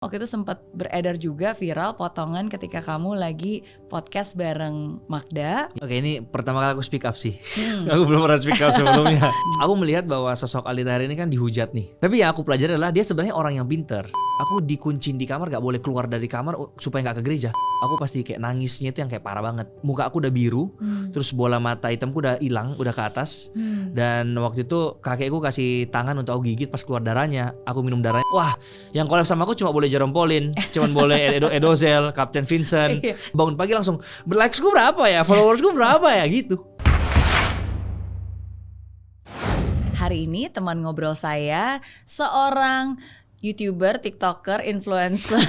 Waktu itu sempat beredar juga viral potongan ketika kamu lagi podcast bareng Magda. Oke, ini pertama kali aku speak up sih. Aku belum pernah speak up sebelumnya. Aku melihat bahwa sosok Aldi Taher ini kan dihujat nih. Tapi yang aku pelajari adalah dia sebenarnya orang yang pinter. Aku dikuncin di kamar, gak boleh keluar dari kamar supaya gak ke gereja. Aku pasti kayak nangisnya itu yang kayak parah banget. Muka aku udah biru, terus bola mata hitamku udah hilang, udah ke atas. Dan waktu itu kakekku kasih tangan untuk aku gigit pas keluar darahnya. Aku minum darahnya. Wah, yang collab sama aku cuma boleh Jerome Pauline, cuma boleh Edozel, Captain Vincent. Bangun pagi langsung, likes-ku berapa ya, followers-ku berapa ya gitu. Hari ini teman ngobrol saya seorang YouTuber, TikToker, influencer,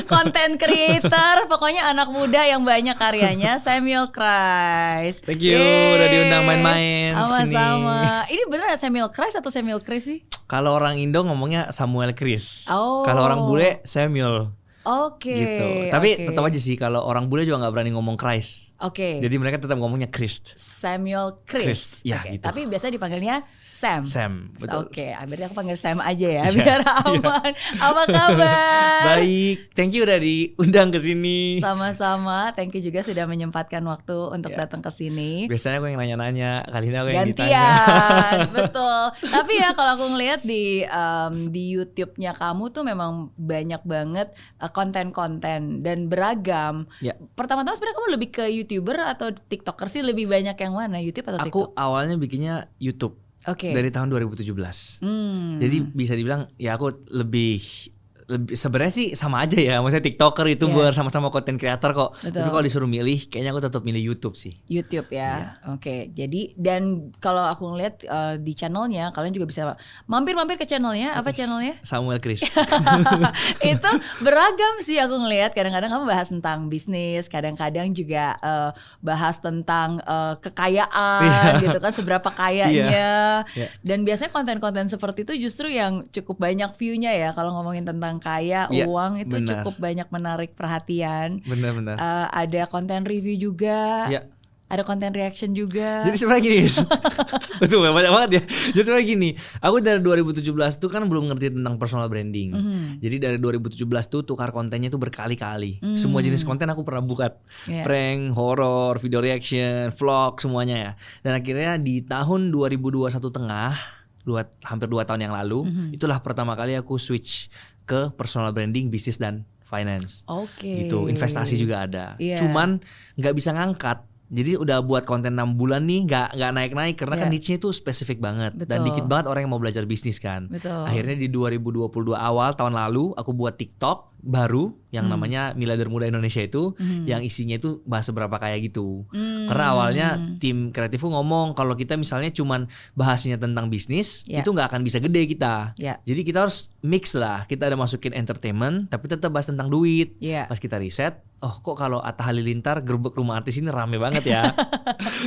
content creator, pokoknya anak muda yang banyak karyanya, Samuel Chris. Thank you, udah diundang main-main kesini. Sama-sama. Ini beneran Samuel Chris atau Samuel Chris sih? Kalau orang Indo ngomongnya Samuel Chris. Oh. Kalau orang bule Samuel. Oke. Gitu. Tapi tetap aja sih kalau orang bule juga nggak berani ngomong Chris. Oke. Jadi mereka tetap ngomongnya Christ. Samuel Chris. Ya, Oke. gitu. Tapi biasa dipanggilnya Sam. Sam, betul. Oke, berarti aku panggil Sam aja ya, biar aman. Apa kabar? Baik, thank you udah diundang ke sini. Sama-sama, thank you juga sudah menyempatkan waktu untuk datang ke sini. Biasanya aku yang nanya-nanya, kali ini aku yang ditanya. Gantian, betul. Tapi ya kalau aku ngelihat di YouTube-nya kamu tuh memang banyak banget konten-konten dan beragam. Ya. Pertama-tama sebenarnya kamu lebih ke YouTuber atau TikToker sih? Lebih banyak yang mana, YouTube atau TikTok? Aku awalnya bikinnya YouTube. Oke. Dari tahun 2017. Jadi bisa dibilang ya aku lebih sebenarnya sih sama aja ya. Maksudnya TikToker, YouTuber sama-sama content creator kok. Betul. Tapi kalau disuruh milih kayaknya aku tetap milih YouTube sih. YouTube ya. Oke. Jadi dan kalau aku ngeliat di channelnya, kalian juga bisa mampir-mampir ke channelnya. Apa channelnya? Samuel Chris. Itu beragam sih aku ngeliat. Kadang-kadang kamu bahas tentang bisnis, kadang-kadang juga bahas tentang kekayaan gitu kan, seberapa kayanya. Dan biasanya konten-konten seperti itu justru yang cukup banyak view-nya ya. Kalau ngomongin tentang kaya, uang itu cukup banyak menarik perhatian. Benar-benar. Ada konten review juga. Ada konten reaction juga. Jadi sebenarnya gini, betul banyak banget ya. Jadi sebenarnya gini, aku dari 2017 tuh kan belum ngerti tentang personal branding. Jadi dari 2017 tuh tukar kontennya tuh berkali-kali. Semua jenis konten aku pernah buka, prank, horror, video reaction, vlog semuanya ya. Dan akhirnya di tahun 2021 tengah, hampir 2 tahun yang lalu, itulah pertama kali aku switch ke personal branding, bisnis dan finance. Oke. Gitu, investasi juga ada. Cuman nggak bisa ngangkat. Jadi udah buat konten 6 bulan nih nggak naik-naik karena kan niche-nya tuh spesifik banget. Betul. Dan dikit banget orang yang mau belajar bisnis kan. Betul. Akhirnya di 2022 awal tahun lalu aku buat TikTok baru yang namanya Miliarder Muda Indonesia itu, yang isinya itu bahas seberapa kaya gitu. Karena awalnya tim kreatifku ngomong kalau kita misalnya cuman bahasnya tentang bisnis, itu nggak akan bisa gede kita. Jadi kita harus mix lah. Kita ada masukin entertainment tapi tetap bahas tentang duit. Pas kita riset, oh kok kalau Atta Halilintar gerbek rumah artis ini rame banget ya.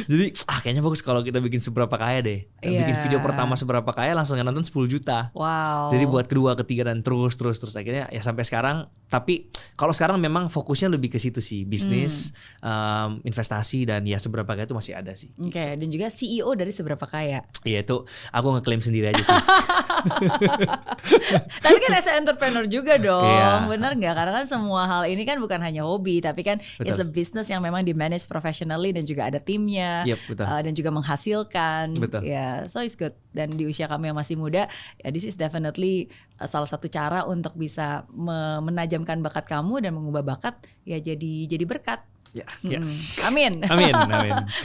Jadi kayaknya bagus kalau kita bikin seberapa kaya deh. Bikin video pertama seberapa kaya langsung yang nonton 10 juta. Wow. Jadi buat kedua, ketiga dan terus akhirnya ya sampai sekarang. Tapi kalau sekarang memang fokusnya lebih ke situ sih, bisnis, investasi dan ya seberapa kaya itu masih ada sih. Oke, dan juga CEO dari seberapa kaya. Iya itu aku ngeklaim sendiri aja sih. Tapi kan as entrepreneur juga dong, bener nggak? Karena kan semua hal ini kan bukan hanya hobi, tapi kan it's a business yang memang di manage professionally dan juga ada timnya, dan juga menghasilkan. Ya, so it's good. Dan di usia kamu yang masih muda, ya this is definitely salah satu cara untuk bisa menajamkan bakat kamu dan mengubah bakat ya jadi berkat. Amin.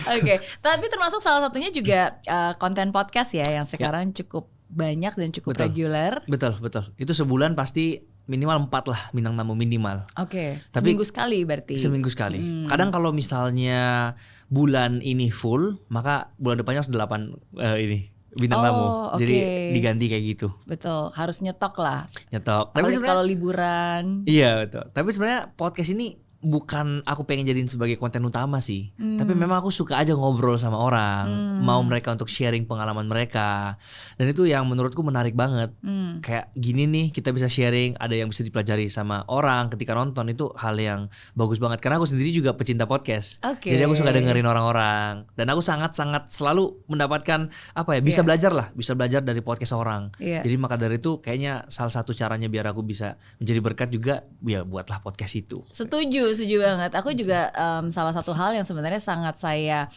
Oke. Tapi termasuk salah satunya juga konten podcast ya yang sekarang cukup banyak dan cukup reguler. Betul. Itu sebulan pasti minimal 4 lah bintang tamu minimal. Oke. Seminggu sekali berarti. Seminggu sekali. Kadang kalau misalnya bulan ini full, maka bulan depannya harus 8 ini bintang tamu. Jadi diganti kayak gitu. Betul, harus nyetok lah. Tapi kalau liburan. Iya betul. Tapi sebenarnya podcast ini bukan aku pengen jadiin sebagai konten utama sih, tapi memang aku suka aja ngobrol sama orang, mau mereka untuk sharing pengalaman mereka, dan itu yang menurutku menarik banget. Kayak gini nih kita bisa sharing, ada yang bisa dipelajari sama orang ketika nonton, itu hal yang bagus banget. Karena aku sendiri juga pecinta podcast, jadi aku suka dengerin orang-orang, dan aku sangat-sangat selalu mendapatkan bisa belajar dari podcast orang. Jadi maka dari itu kayaknya salah satu caranya biar aku bisa menjadi berkat juga, ya buatlah podcast itu. Setuju banget. Aku juga salah satu hal yang sebenarnya sangat saya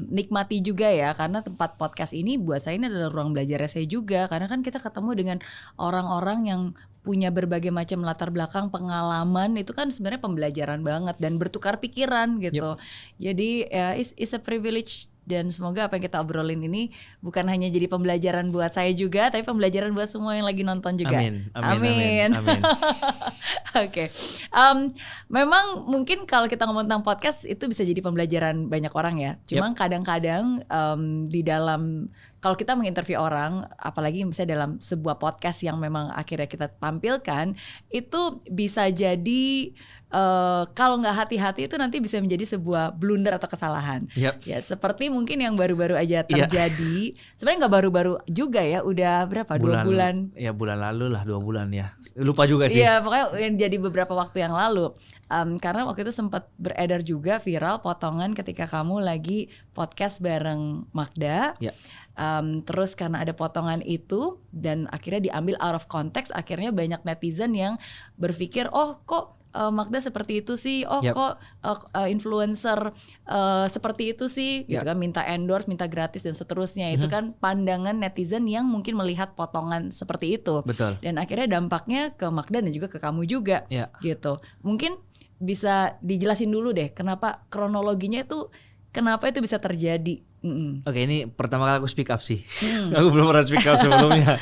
nikmati juga ya, karena tempat podcast ini buat saya ini adalah ruang belajar saya juga, karena kan kita ketemu dengan orang-orang yang punya berbagai macam latar belakang, pengalaman, itu kan sebenarnya pembelajaran banget dan bertukar pikiran gitu. Jadi it's a privilege. Dan semoga apa yang kita obrolin ini bukan hanya jadi pembelajaran buat saya juga, tapi pembelajaran buat semua yang lagi nonton juga. Amin. Oke. Memang mungkin kalau kita ngomong tentang podcast itu bisa jadi pembelajaran banyak orang ya. Cuma kadang-kadang di dalam, kalau kita menginterview orang, apalagi misalnya dalam sebuah podcast yang memang akhirnya kita tampilkan, itu bisa jadi kalau nggak hati-hati itu nanti bisa menjadi sebuah blunder atau kesalahan. Ya seperti mungkin yang baru-baru aja terjadi. Sebenarnya nggak baru-baru juga ya, udah berapa? 2 bulan. Ya bulan lalu lah, 2 bulan ya. Lupa juga sih. Iya pokoknya yang jadi beberapa waktu yang lalu. Karena waktu itu sempat beredar juga viral potongan ketika kamu lagi podcast bareng Magda. Terus karena ada potongan itu dan akhirnya diambil out of context, akhirnya banyak netizen yang berpikir, oh kok Magda seperti itu sih, kok influencer seperti itu sih, gitu kan, minta endorse, minta gratis dan seterusnya. Itu kan pandangan netizen yang mungkin melihat potongan seperti itu. Betul. Dan akhirnya dampaknya ke Magda dan juga ke kamu juga, gitu. Mungkin bisa dijelasin dulu deh, kenapa kronologinya itu, kenapa itu bisa terjadi? Oke, ini pertama kali aku speak up sih. Aku belum pernah speak up sebelumnya.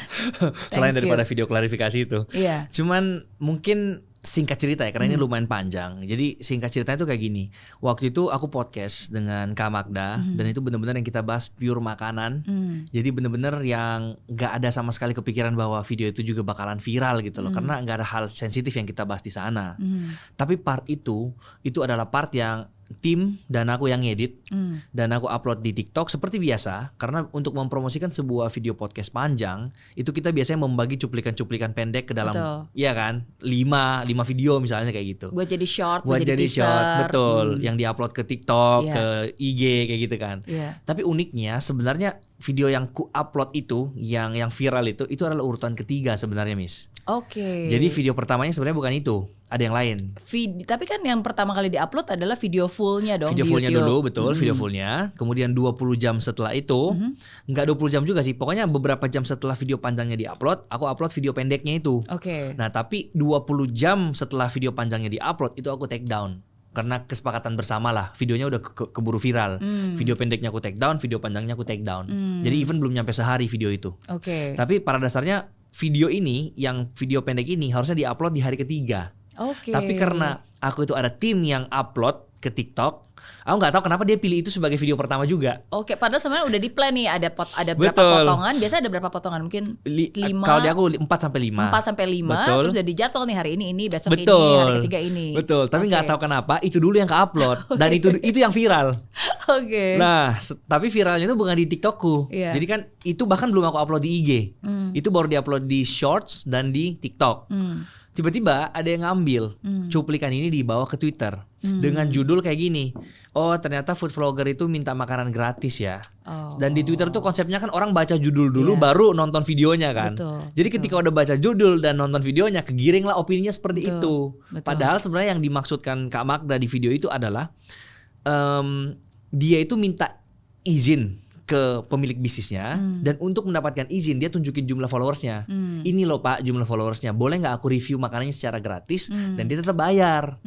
Selain daripada video klarifikasi itu. Cuman mungkin singkat cerita ya, karena ini lumayan panjang. Jadi singkat ceritanya tuh kayak gini. Waktu itu aku podcast dengan Kak Magda, dan itu benar-benar yang kita bahas pure makanan. Jadi benar-benar yang gak ada sama sekali kepikiran bahwa video itu juga bakalan viral gitu loh. Karena gak ada hal sensitif yang kita bahas di sana. Tapi part itu adalah part yang tim dan aku yang ngedit, dan aku upload di TikTok seperti biasa. Karena untuk mempromosikan sebuah video podcast panjang, itu kita biasanya membagi cuplikan-cuplikan pendek ke dalam, iya kan, 5 video misalnya kayak gitu. Buat jadi short, buat jadi short, betul. Yang diupload ke TikTok, ke IG kayak gitu kan. Tapi uniknya sebenarnya video yang ku upload itu, yang viral itu adalah urutan ketiga sebenarnya, Miss. Jadi video pertamanya sebenarnya bukan itu, ada yang lain. Tapi kan yang pertama kali diupload adalah video fullnya dong. Video fullnya dulu, betul, video fullnya. Kemudian 20 jam setelah itu, nggak 20 jam juga sih, pokoknya beberapa jam setelah video panjangnya diupload, aku upload video pendeknya itu. Nah tapi 20 jam setelah video panjangnya diupload, itu aku take down. Karena kesepakatan bersama lah, videonya udah keburu viral. Video pendeknya aku take down, video panjangnya aku take down. Jadi even belum nyampe sehari video itu. Tapi pada dasarnya video ini, yang video pendek ini harusnya diupload di hari ketiga. Tapi karena aku itu ada tim yang upload ke TikTok, aku nggak tahu kenapa dia pilih itu sebagai video pertama juga. Padahal sebenarnya udah di plan nih, ada berapa potongan? Biasanya ada berapa potongan? Mungkin 5. Kalau di aku 4-5. 4-5. Terus udah dijadwal nih hari ini, besok ini, hari ketiga ini. Tapi nggak tahu kenapa itu dulu yang ke-upload dan itu yang viral. Nah, tapi viralnya itu bukan di TikTokku. Jadi kan itu bahkan belum aku upload di IG. Itu baru di-upload di Shorts dan di TikTok. Tiba-tiba ada yang ngambil cuplikan ini dibawa ke Twitter dengan judul kayak gini. Oh, ternyata food vlogger itu minta makanan gratis ya. Dan di Twitter tuh konsepnya kan orang baca judul dulu baru nonton videonya kan. Jadi ketika udah baca judul dan nonton videonya, kegiring lah opininya seperti itu. Padahal sebenarnya yang dimaksudkan Kak Magda di video itu adalah dia itu minta izin ke pemilik bisnisnya, dan untuk mendapatkan izin dia tunjukin jumlah followersnya. Ini loh Pak jumlah followersnya, boleh nggak aku review makanannya secara gratis, dan dia tetap bayar.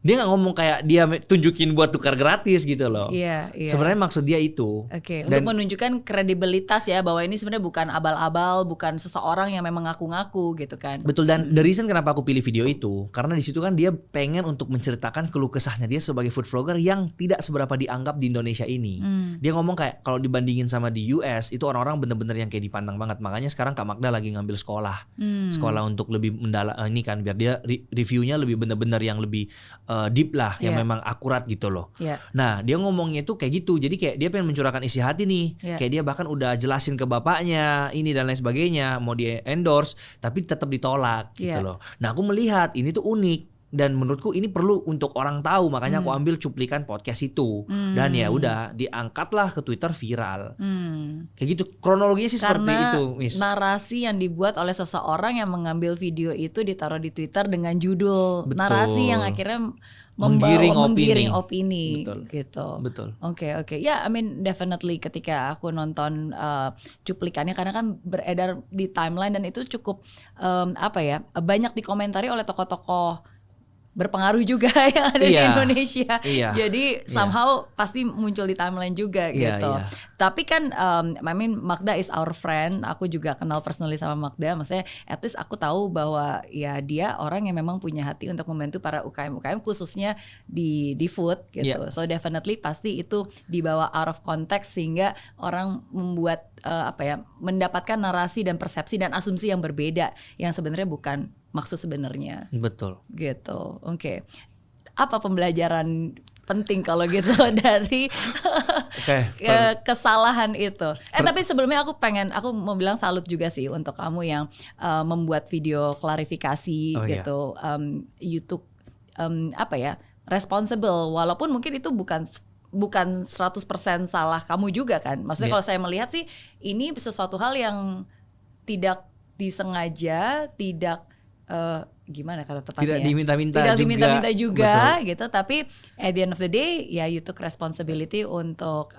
Dia nggak ngomong kayak dia tunjukin buat tukar gratis gitu loh. Sebenarnya maksud dia itu. Untuk menunjukkan kredibilitas ya, bahwa ini sebenarnya bukan abal-abal, bukan seseorang yang memang ngaku-ngaku gitu kan. Betul, dan the reason kenapa aku pilih video itu karena di situ kan dia pengen untuk menceritakan keluh kesahnya dia sebagai food vlogger yang tidak seberapa dianggap di Indonesia ini. Dia ngomong kayak kalau dibandingin sama di US itu orang-orang bener-bener yang kayak dipandang banget. Makanya sekarang Kak Magda lagi ngambil sekolah untuk lebih mendalam ini kan, biar dia reviewnya lebih bener-bener yang lebih deep lah, yang memang akurat gitu loh. Nah dia ngomongnya itu kayak gitu, jadi kayak dia pengen mencurahkan isi hati nih, kayak dia bahkan udah jelasin ke bapaknya ini dan lain sebagainya, mau dia endorse tapi tetap ditolak gitu loh. Nah aku melihat ini tuh unik. Dan menurutku ini perlu untuk orang tahu, makanya aku ambil cuplikan podcast itu dan ya udah diangkatlah ke Twitter viral. Kayak gitu kronologinya sih. Karena seperti itu, Miss. Narasi yang dibuat oleh seseorang yang mengambil video itu ditaruh di Twitter dengan judul narasi yang akhirnya menggiring opini. Betul. Gitu. Betul. Oke. Ya, I mean definitely ketika aku nonton cuplikannya, karena kan beredar di timeline dan itu cukup banyak dikomentari oleh tokoh-tokoh berpengaruh juga yang ada di Indonesia. Jadi somehow pasti muncul di timeline juga gitu. Tapi kan I mean Magda is our friend. Aku juga kenal personally sama Magda. Maksudnya at least aku tahu bahwa ya dia orang yang memang punya hati untuk membantu para UKM khususnya di food gitu. So definitely pasti itu dibawa out of context sehingga orang membuat mendapatkan narasi dan persepsi dan asumsi yang berbeda yang sebenarnya bukan maksud sebenarnya. Betul. Gitu. Oke. Apa pembelajaran penting kalau gitu dari kesalahan itu? Tapi sebelumnya aku mau bilang salut juga sih untuk kamu yang membuat video klarifikasi gitu. YouTube responsible, walaupun mungkin itu bukan 100% salah kamu juga kan. Maksudnya kalau saya melihat sih ini sesuatu hal yang tidak disengaja, tidak gimana kata tepatnya? Tidak diminta-minta juga gitu. Tapi at the end of the day ya you took responsibility untuk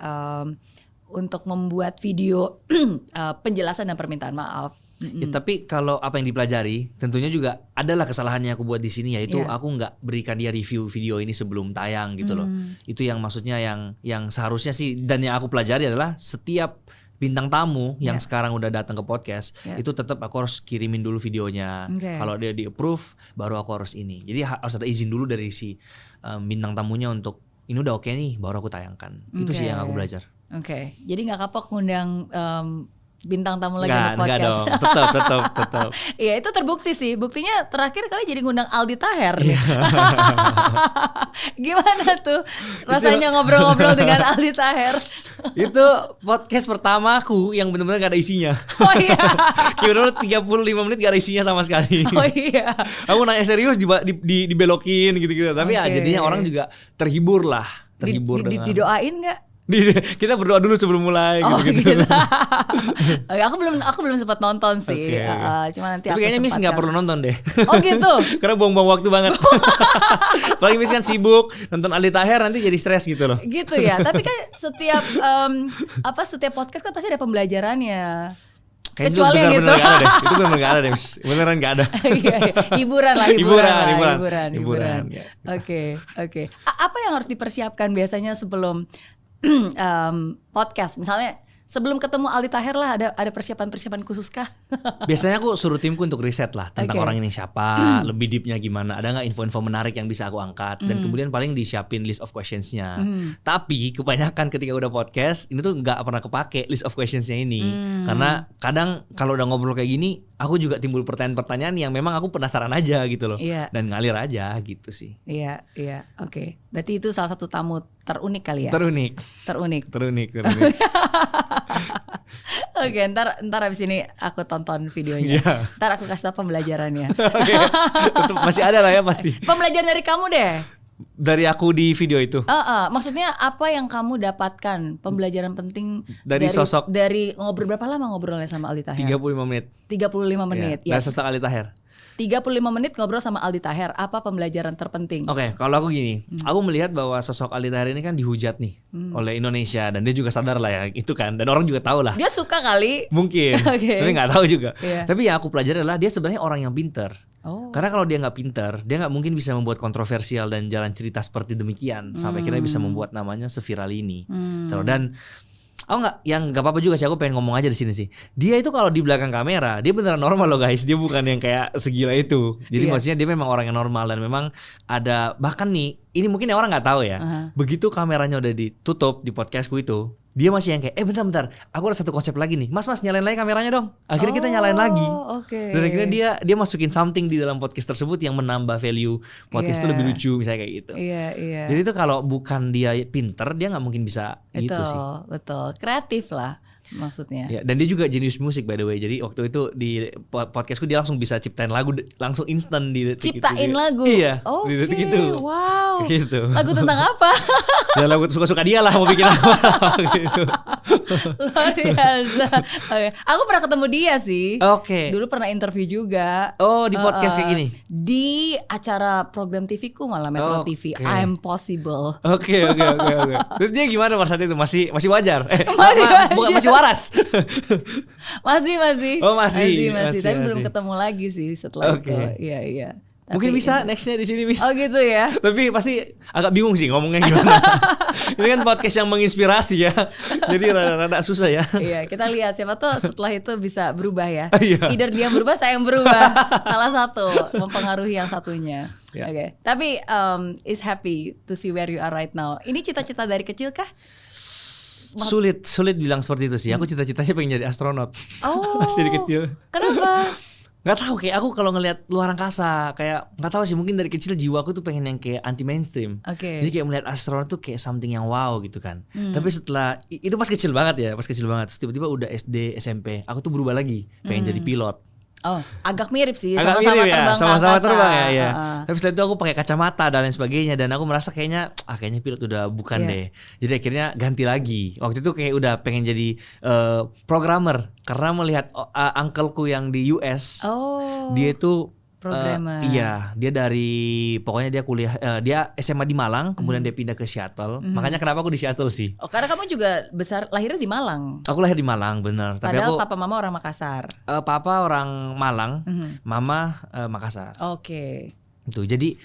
membuat video penjelasan dan permintaan maaf. Ya, tapi kalau apa yang dipelajari, tentunya juga adalah kesalahannya aku buat di sini, yaitu aku nggak berikan dia review video ini sebelum tayang gitu loh. Itu yang maksudnya yang seharusnya sih, dan yang aku pelajari adalah setiap bintang tamu yang sekarang udah datang ke podcast itu tetap aku harus kirimin dulu videonya. Kalau dia di approve baru aku harus ini. Jadi harus ada izin dulu dari si bintang tamunya untuk ini udah oke nih baru aku tayangkan. Itu sih yang aku belajar. Jadi nggak kapok ngundang bintang tamu lagi untuk podcast. Enggak dong, tetap. Iya itu terbukti sih. Buktinya terakhir kali jadi ngundang Aldi Taher. Gimana tuh rasanya ngobrol-ngobrol dengan Aldi Taher? Itu podcast pertamaku yang benar-benar gak ada isinya. Oh iya. Kira-kira 35 menit gak ada isinya sama sekali. Oh iya. Aku nanya serius dibelokin gitu-gitu. Tapi ya jadinya orang juga terhibur lah. Didoain gak? Kita berdoa dulu sebelum mulai gitu. Aku belum sempat nonton sih. Cuma nanti. Tapi kayaknya Miss nggak perlu nonton deh. Oh gitu. Karena buang-buang waktu banget. Apalagi Miss kan sibuk nonton Aldi Taher nanti jadi stres gitu loh. Gitu ya. Tapi kan setiap podcast kan pasti ada pembelajarannya. Kecuali itu gitu. Gak ada deh. Itu benar gak ada deh, Miss. Beneran gak ada. Hiburan. Ya. Oke. Apa yang harus dipersiapkan biasanya sebelum podcast? Misalnya sebelum ketemu Aldi Taher lah ada persiapan khusus kah? Biasanya aku suruh timku untuk riset lah tentang orang ini siapa, lebih deepnya gimana, ada nggak info-info menarik yang bisa aku angkat, dan kemudian paling disiapin list of questionsnya. Tapi kebanyakan ketika udah podcast ini tuh nggak pernah kepake list of questionsnya ini, karena kadang kalau udah ngobrol kayak gini, aku juga timbul pertanyaan-pertanyaan yang memang aku penasaran aja gitu loh, dan ngalir aja gitu sih. Iya, oke. Berarti itu salah satu tamu terunik kali ya? Terunik. Oke, ntar abis ini aku tonton videonya. Ntar aku kasih tau pembelajarannya. Oke, masih ada lah ya pasti. Pembelajaran dari kamu deh. Dari aku di video itu. Maksudnya apa yang kamu dapatkan pembelajaran penting dari sosok? Dari ngobrol, berapa lama ngobrolnya sama Aldi Taher? 35 menit. 35 menit. Dari sosok Aldi Taher. 35 menit ngobrol sama Aldi Taher. Apa pembelajaran terpenting? Oke, kalau aku gini, aku melihat bahwa sosok Aldi Taher ini kan dihujat nih oleh Indonesia, dan dia juga sadar lah ya itu kan, dan orang juga tahu lah. Dia suka kali. Mungkin, tapi nggak tahu juga. Tapi yang aku pelajari adalah dia sebenarnya orang yang pinter. Karena kalau dia nggak pinter, dia nggak mungkin bisa membuat kontroversial dan jalan cerita seperti demikian sampai akhirnya bisa membuat namanya seviral ini. Dan nggak apa-apa juga sih, aku pengen ngomong aja di sini sih. Dia itu kalau di belakang kamera dia beneran normal loh guys. Dia bukan yang kayak segila itu. Jadi maksudnya dia memang orang yang normal, dan memang ada bahkan nih, ini mungkin orang nggak tahu ya. Begitu kameranya udah ditutup di podcastku itu, Dia masih yang kayak, bentar, aku ada satu konsep lagi nih. Mas nyalain lagi kameranya dong. Akhirnya kita nyalain lagi. Dan akhirnya dia masukin something di dalam podcast tersebut yang menambah value podcast itu lebih lucu misalnya kayak gitu. Jadi itu kalau bukan dia pinter, dia nggak mungkin bisa gitu sih. Betul, kreatif lah maksudnya. Ya, dan dia juga jenius musik by the way. Jadi waktu itu di podcastku dia langsung bisa ciptain lagu langsung instan di detik ciptain itu. lagu. Iya. Di detik itu. Wow. Gitu. Lagu tentang apa? Ya lagu suka-suka dia lah mau bikin apa gitu. Luar biasa. Aku pernah ketemu dia sih. Dulu pernah interview juga. Di podcast kayak gini. Di acara program TV ku malah Metro TV. I'm Possible. Oke. Terus dia gimana pada saat itu? Masih wajar? Masih waras? Masih. Oh masih. Tapi belum ketemu lagi sih setelah itu. Iya. Mungkin bisa nextnya di sini, Miss. Oh gitu ya. Tapi pasti agak bingung sih ngomongnya gimana. Ini kan podcast yang menginspirasi ya. Jadi rada susah ya. Iya, kita lihat siapa tuh setelah itu bisa berubah ya. Either dia yang berubah, saya yang berubah. Salah satu mempengaruhi yang satunya. Oke. Tapi is happy to see where you are right now. Ini cita-cita dari kecil kah? Sulit bilang seperti itu sih. Aku cita-citanya pengen jadi astronot. Masih dari kecil. Kenapa? Nggak tahu, kayak aku kalau ngelihat luar angkasa kayak nggak tahu sih, mungkin dari kecil jiwa aku tuh pengen yang kayak anti mainstream. Jadi kayak melihat astronot tuh kayak something yang wow gitu kan. Tapi setelah itu pas kecil banget. Terus tiba-tiba udah SD SMP aku tuh berubah lagi pengen jadi pilot. Agak mirip sih, sama-sama terbang. Sama-sama terbang ya. Tapi setelah itu aku pakai kacamata dan lain sebagainya, dan aku merasa kayaknya pilot udah bukan deh. Jadi akhirnya ganti lagi. Waktu itu kayak udah pengen jadi programmer karena melihat uncleku yang di US. Dia itu programmer. Iya, dia pokoknya dia kuliah, dia SMA di Malang, kemudian dia pindah ke Seattle. Makanya kenapa aku di Seattle sih? Karena kamu juga lahirnya di Malang. Aku lahir di Malang, benar. Padahal papa mama orang Makassar. Papa orang Malang, mama Makassar. Tuh, jadi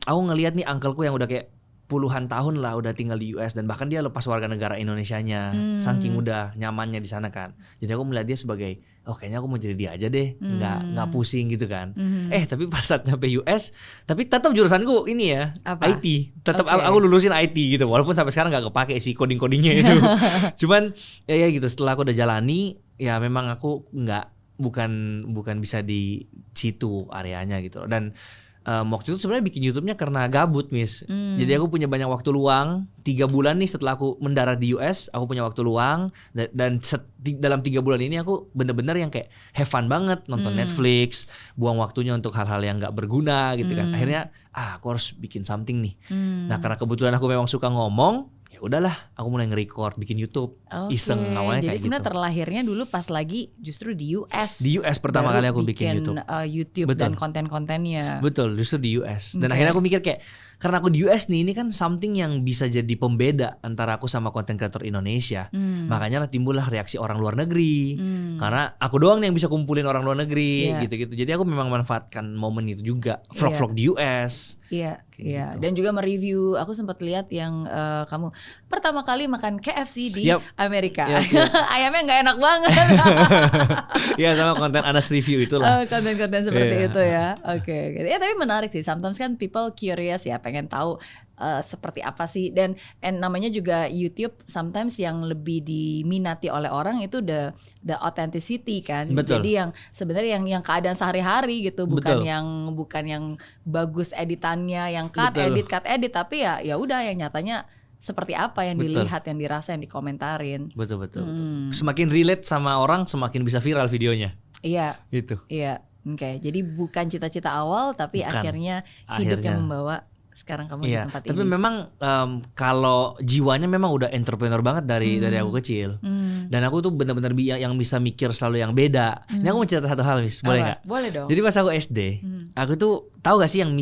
aku ngelihat nih uncleku yang udah kayak puluhan tahun lah udah tinggal di US, dan bahkan dia lepas warga negara Indonesianya, saking udah nyamannya di sana kan. Jadi aku melihat dia sebagai kayaknya aku mau jadi dia aja deh, nggak pusing gitu kan. Tapi pas saat nyampe US, tapi tetap jurusanku ini ya, IT. Tetap aku lulusin IT gitu, walaupun sampai sekarang nggak kepake sih coding-codingnya itu. Cuman ya gitu, setelah aku udah jalani, ya memang aku bukan bisa di situ areanya gitu. Dan waktu itu sebenarnya bikin YouTube-nya karena gabut, Miss. Jadi aku punya banyak waktu luang. 3 bulan nih setelah aku mendarat di US, aku punya waktu luang. Dan dalam 3 bulan ini aku bener-bener yang kayak have fun banget, nonton Netflix, buang waktunya untuk hal-hal yang gak berguna gitu kan. Akhirnya aku harus bikin something nih. Nah, karena kebetulan aku memang suka ngomong, ya udahlah, aku mulai nge-record bikin YouTube. Iseng awalnya. Jadi sebenarnya terlahirnya dulu pas lagi justru di US. Di US pertama kali aku bikin YouTube. YouTube dan konten-kontennya. Betul, justru di US. Dan akhirnya aku mikir kayak, karena aku di US nih, ini kan something yang bisa jadi pembeda antara aku sama konten kreator Indonesia. Makanya timbullah reaksi orang luar negeri. Karena aku doang nih yang bisa kumpulin orang luar negeri, gitu-gitu. Jadi aku memang manfaatkan momen itu juga. Vlog-vlog di US. Iya. Dan juga mereview. Aku sempat lihat yang kamu pertama kali makan KFC di Amerika. Ayamnya nggak enak banget. Iya, sama konten Anas review itulah. Konten-konten seperti itu ya. Oke. Ya tapi menarik sih. Sometimes kan people curious ya, pengen tahu seperti apa sih, dan namanya juga YouTube sometimes yang lebih diminati oleh orang itu the authenticity kan. Betul. Jadi yang sebenarnya yang keadaan sehari-hari gitu, bukan yang bagus editannya, yang cut edit, tapi ya udah yang nyatanya seperti apa yang dilihat, yang dirasa, yang dikomentarin. Betul. Semakin relate sama orang, semakin bisa viral videonya. Iya. Gitu. Iya. Oke. Jadi bukan cita-cita awal, tapi akhirnya hidupnya membawa sekarang kamu di tempat ini. Tapi memang kalau jiwanya memang udah entrepreneur banget dari aku kecil. Dan aku tuh benar-benar yang bisa mikir selalu yang beda. Ini aku mau cerita satu hal, Miss. Boleh nggak? Boleh dong. Jadi pas aku SD, aku tuh tahu gak sih yang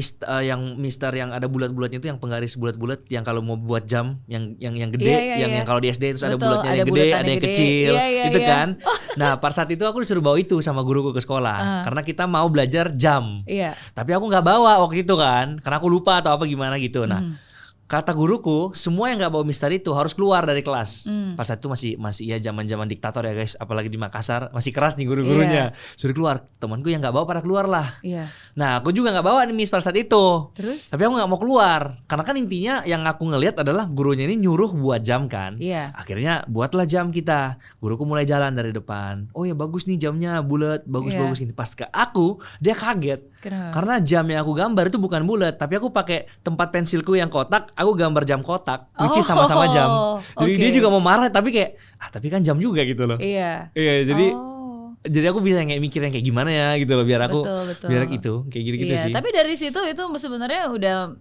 mister yang ada bulat-bulatnya itu, yang penggaris bulat-bulat, yang kalau mau buat jam yang gede, yang kalau di SD terus ada bulatnya yang gede, ada yang kecil, itu kan. Nah, pada saat itu aku disuruh bawa itu sama guruku ke sekolah karena kita mau belajar jam. Tapi aku nggak bawa waktu itu kan, karena aku lupa atau apa gimana gitu. Nah, kata guruku, semua yang nggak bawa Mister itu harus keluar dari kelas. Pas saat itu masih ya zaman diktator ya guys, apalagi di Makassar masih keras nih guru-gurunya. Suruh keluar. Temanku yang nggak bawa pada keluar lah. Nah aku juga nggak bawa nih Miss pada saat itu. Terus? Tapi aku nggak mau keluar karena kan intinya yang aku ngelihat adalah gurunya ini nyuruh buat jam kan. Akhirnya buatlah jam kita. Guruku mulai jalan dari depan. Oh ya bagus nih jamnya bulat, bagus gini. Pas ke aku dia kaget. Karena jam yang aku gambar itu bukan bulat, tapi aku pakai tempat pensilku yang kotak, aku gambar jam kotak, which is sama-sama jam. Jadi dia juga mau marah, tapi kayak, tapi kan jam juga gitu loh. Iya, jadi aku bisa kayak mikir yang kayak gimana ya gitu loh, biar aku, biar itu kayak gitu-gitu sih. Tapi dari situ itu sebenarnya udah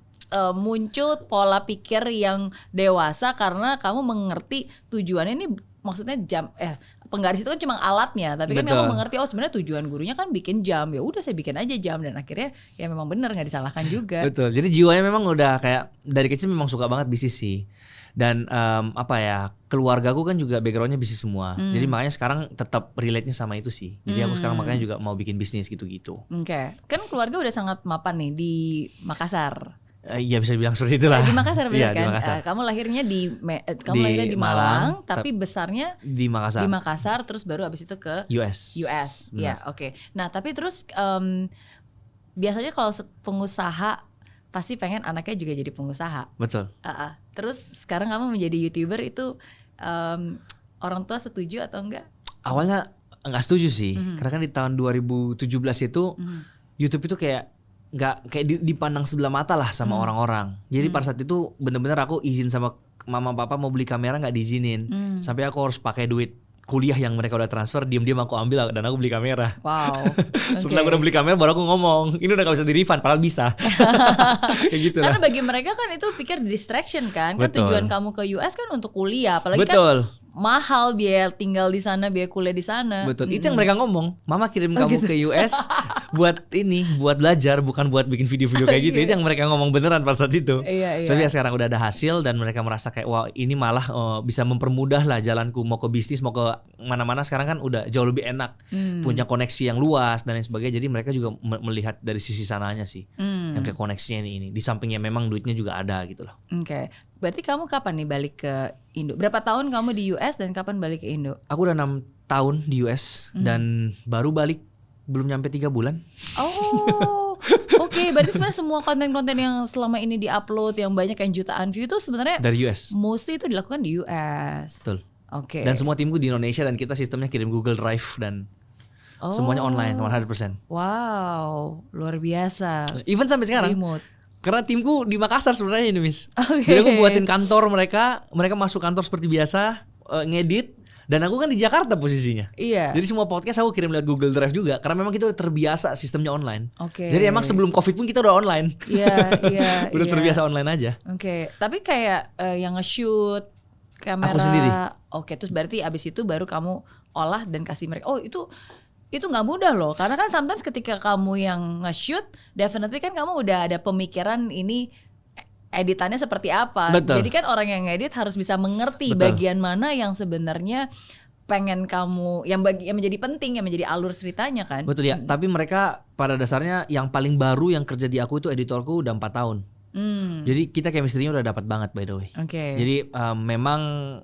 muncul pola pikir yang dewasa karena kamu mengerti tujuannya ini, maksudnya jam penggaris itu kan cuma alatnya, tapi kan kamu mengerti sebenarnya tujuan gurunya kan bikin jam, ya udah saya bikin aja jam, dan akhirnya ya memang benar nggak disalahkan juga. Betul. Jadi jiwanya memang udah kayak dari kecil memang suka banget bisnis sih. Dan keluargaku kan juga backgroundnya bisnis semua. Jadi makanya sekarang tetap relate-nya sama itu sih. Jadi aku sekarang makanya juga mau bikin bisnis gitu-gitu. Oke. Kan keluarga udah sangat mapan nih di Makassar. Iya bisa bilang seperti itulah. Di Makassar benar kan? Di Makassar. Kamu lahirnya lahirnya di Malang, tapi besarnya di Makassar. Di Makassar, terus baru abis itu ke US. Ya, oke. Nah, tapi terus biasanya kalau pengusaha pasti pengen anaknya juga jadi pengusaha. Betul. Terus sekarang kamu menjadi YouTuber itu orang tua setuju atau enggak? Awalnya enggak setuju sih. Karena kan di tahun 2017 itu YouTube itu kayak nggak kayak dipandang sebelah mata lah sama orang-orang. Jadi pada saat itu bener-bener aku izin sama mama papa mau beli kamera nggak diizinin. Sampai aku harus pakai duit kuliah yang mereka udah transfer, diam-diam aku ambil dan aku beli kamera. Wow. Setelah aku udah beli kamera baru aku ngomong, ini udah gak bisa di-refund, padahal bisa. Kayak gitu lah. Karena bagi mereka kan itu pikir distraction kan. Kan tujuan kamu ke US kan untuk kuliah, apalagi kan mahal biaya tinggal di sana, biaya kuliah di sana. Betul. Itu yang mereka ngomong, mama kirim kamu ke US buat belajar, bukan buat bikin video-video kayak gitu. Itu yang mereka ngomong beneran pada saat itu. Tapi ya sekarang udah ada hasil dan mereka merasa kayak wah ini malah bisa mempermudah lah jalanku mau ke bisnis, mau ke mana-mana. Sekarang kan udah jauh lebih enak, punya koneksi yang luas dan lain sebagainya. Jadi mereka juga melihat dari sisi sananya sih, yang kayak koneksinya ini. Di sampingnya memang duitnya juga ada gitu loh. Oke. Berarti kamu kapan nih balik ke Indo? Berapa tahun kamu di US dan kapan balik ke Indo? Aku udah 6 tahun di US dan baru balik belum nyampe 3 bulan. Oh, oke. Berarti sebenarnya semua konten-konten yang selama ini diupload yang banyak yang jutaan view itu sebenarnya dari US. Mostly itu dilakukan di US. Betul. Oke. Dan semua timku di Indonesia dan kita sistemnya kirim Google Drive dan semuanya online 100%. Wow, luar biasa. Even sampai sekarang. Remote. Karena timku di Makassar sebenarnya ini, Miss. Jadi aku buatin kantor mereka masuk kantor seperti biasa, ngedit, dan aku kan di Jakarta posisinya. Iya. Jadi semua podcast aku kirim lewat Google Drive juga, karena memang kita udah terbiasa sistemnya online. Oke. Jadi emang sebelum COVID pun kita udah online. Iya. Udah terbiasa online aja. Oke. Tapi kayak yang nge-shoot kamera. Aku sendiri. Oke, terus berarti abis itu baru kamu olah dan kasih mereka. Oh itu nggak mudah loh, karena kan sometimes ketika kamu yang nge-shoot, definitely kan kamu udah ada pemikiran ini editannya seperti apa. Betul. Jadi kan orang yang ngedit harus bisa mengerti bagian mana yang sebenarnya pengen kamu, yang menjadi penting, yang menjadi alur ceritanya kan. Betul ya, tapi mereka pada dasarnya yang paling baru yang kerja di aku itu editorku udah 4 tahun. Jadi kita chemistry-nya udah dapat banget by the way. Jadi memang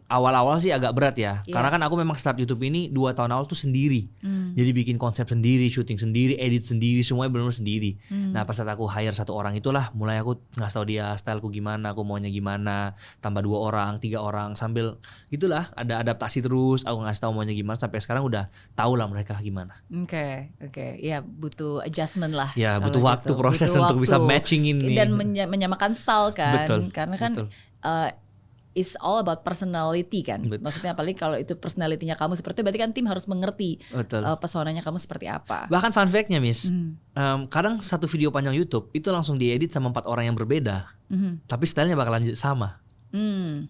awal-awal sih agak berat ya. Karena kan aku memang start YouTube ini 2 tahun awal tuh sendiri. Jadi bikin konsep sendiri, syuting sendiri, edit sendiri, semuanya benar-benar sendiri. Nah pas saat aku hire 1 orang itulah mulai aku ngasih tau dia styleku gimana, aku maunya gimana, tambah 2 orang, 3 orang, sambil gitulah ada adaptasi terus. Aku ngasih tau maunya gimana sampai sekarang udah tahu lah mereka gimana. Oke. Ya butuh adjustment lah. Ya butuh waktu, proses butuh untuk bisa matchingin nih. Dan menyamakan style kan. Betul, karena kan it's all about personality kan. Maksudnya apalagi kalau itu personality-nya kamu seperti itu, berarti kan tim harus mengerti pesonanya kamu seperti apa. Bahkan fun fact-nya Miss, kadang satu video panjang YouTube itu langsung diedit sama 4 orang yang berbeda, tapi stylenya bakalan sama.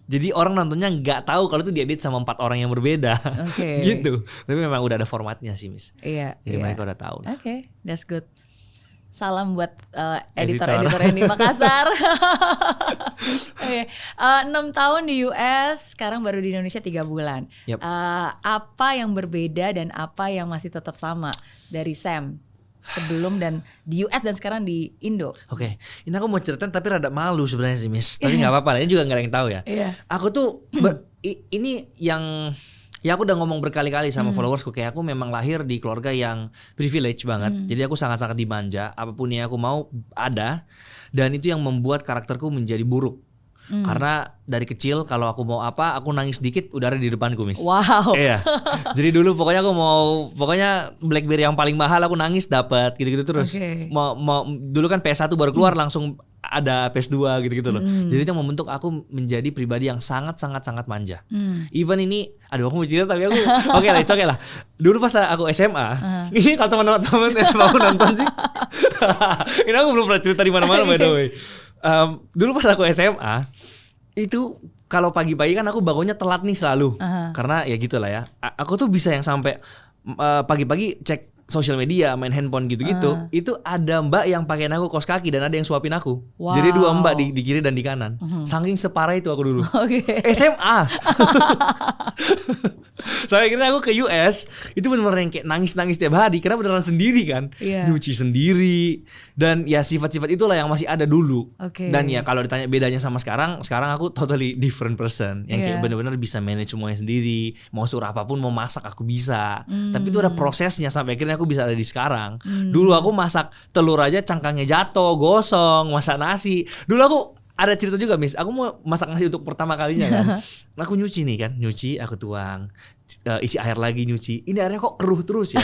Jadi orang nontonnya nggak tahu kalau itu diedit sama 4 orang yang berbeda. Gitu. Tapi memang udah ada formatnya sih Miss. Jadi mereka udah tahu. Oke, that's good. Salam buat editor-editor yang di Makassar. 6 tahun di US, sekarang baru di Indonesia 3 bulan. Yep. Apa yang berbeda dan apa yang masih tetap sama dari Sam sebelum dan di US dan sekarang di Indo. Oke. Ini aku mau ceritain tapi rada malu sebenarnya sih Miss. Tapi nggak apa-apa lah, ini juga nggak ada yang tahu ya. Aku tuh ini yang ya aku udah ngomong berkali-kali sama followersku, kayak aku memang lahir di keluarga yang privilege banget. Jadi aku sangat-sangat dimanja, apapun yang aku mau ada, dan itu yang membuat karakterku menjadi buruk. Karena dari kecil kalau aku mau apa, aku nangis dikit udah ada di depanku Miss. Wow. Iya. Jadi dulu pokoknya aku mau BlackBerry yang paling mahal aku nangis dapat gitu-gitu terus. Mau dulu kan PS1 baru keluar langsung ada PS2 gitu-gitu loh. Jadi itu yang membentuk aku menjadi pribadi yang sangat manja. Even ini, aduh aku mau cerita tapi aku oke lah. Dulu pas aku SMA, ini kalau teman-teman SMA aku nonton sih. Ini aku belum pernah cerita di mana-mana by the way. Dulu pas aku SMA itu kalau pagi-pagi kan aku bangunnya telat nih selalu karena ya gitulah ya. Aku tuh bisa yang sampai pagi-pagi cek sosial media, main handphone gitu-gitu. Itu ada mbak yang pakein aku kaos kaki dan ada yang suapin aku. Jadi 2 mbak di kiri dan di kanan. Saking separah itu aku dulu. SMA. Sampai akhirnya aku ke US, itu benar-benar yang kayak nangis-nangis tiap hari karena beneran sendiri kan. Nyuci sendiri dan ya sifat-sifat itulah yang masih ada dulu. Dan ya kalau ditanya bedanya sama sekarang aku totally different person yang kayak benar-benar bisa manage semuanya sendiri, mau suruh apapun, mau masak aku bisa. Tapi itu ada prosesnya sampai akhirnya aku bisa ada di sekarang. Dulu aku masak telur aja cangkangnya jatuh, gosong, masak nasi. Dulu aku ada cerita juga Miss, aku mau masak nasi untuk pertama kalinya kan. Aku nyuci nih kan, aku tuang, isi air lagi nyuci. Ini airnya kok keruh terus ya.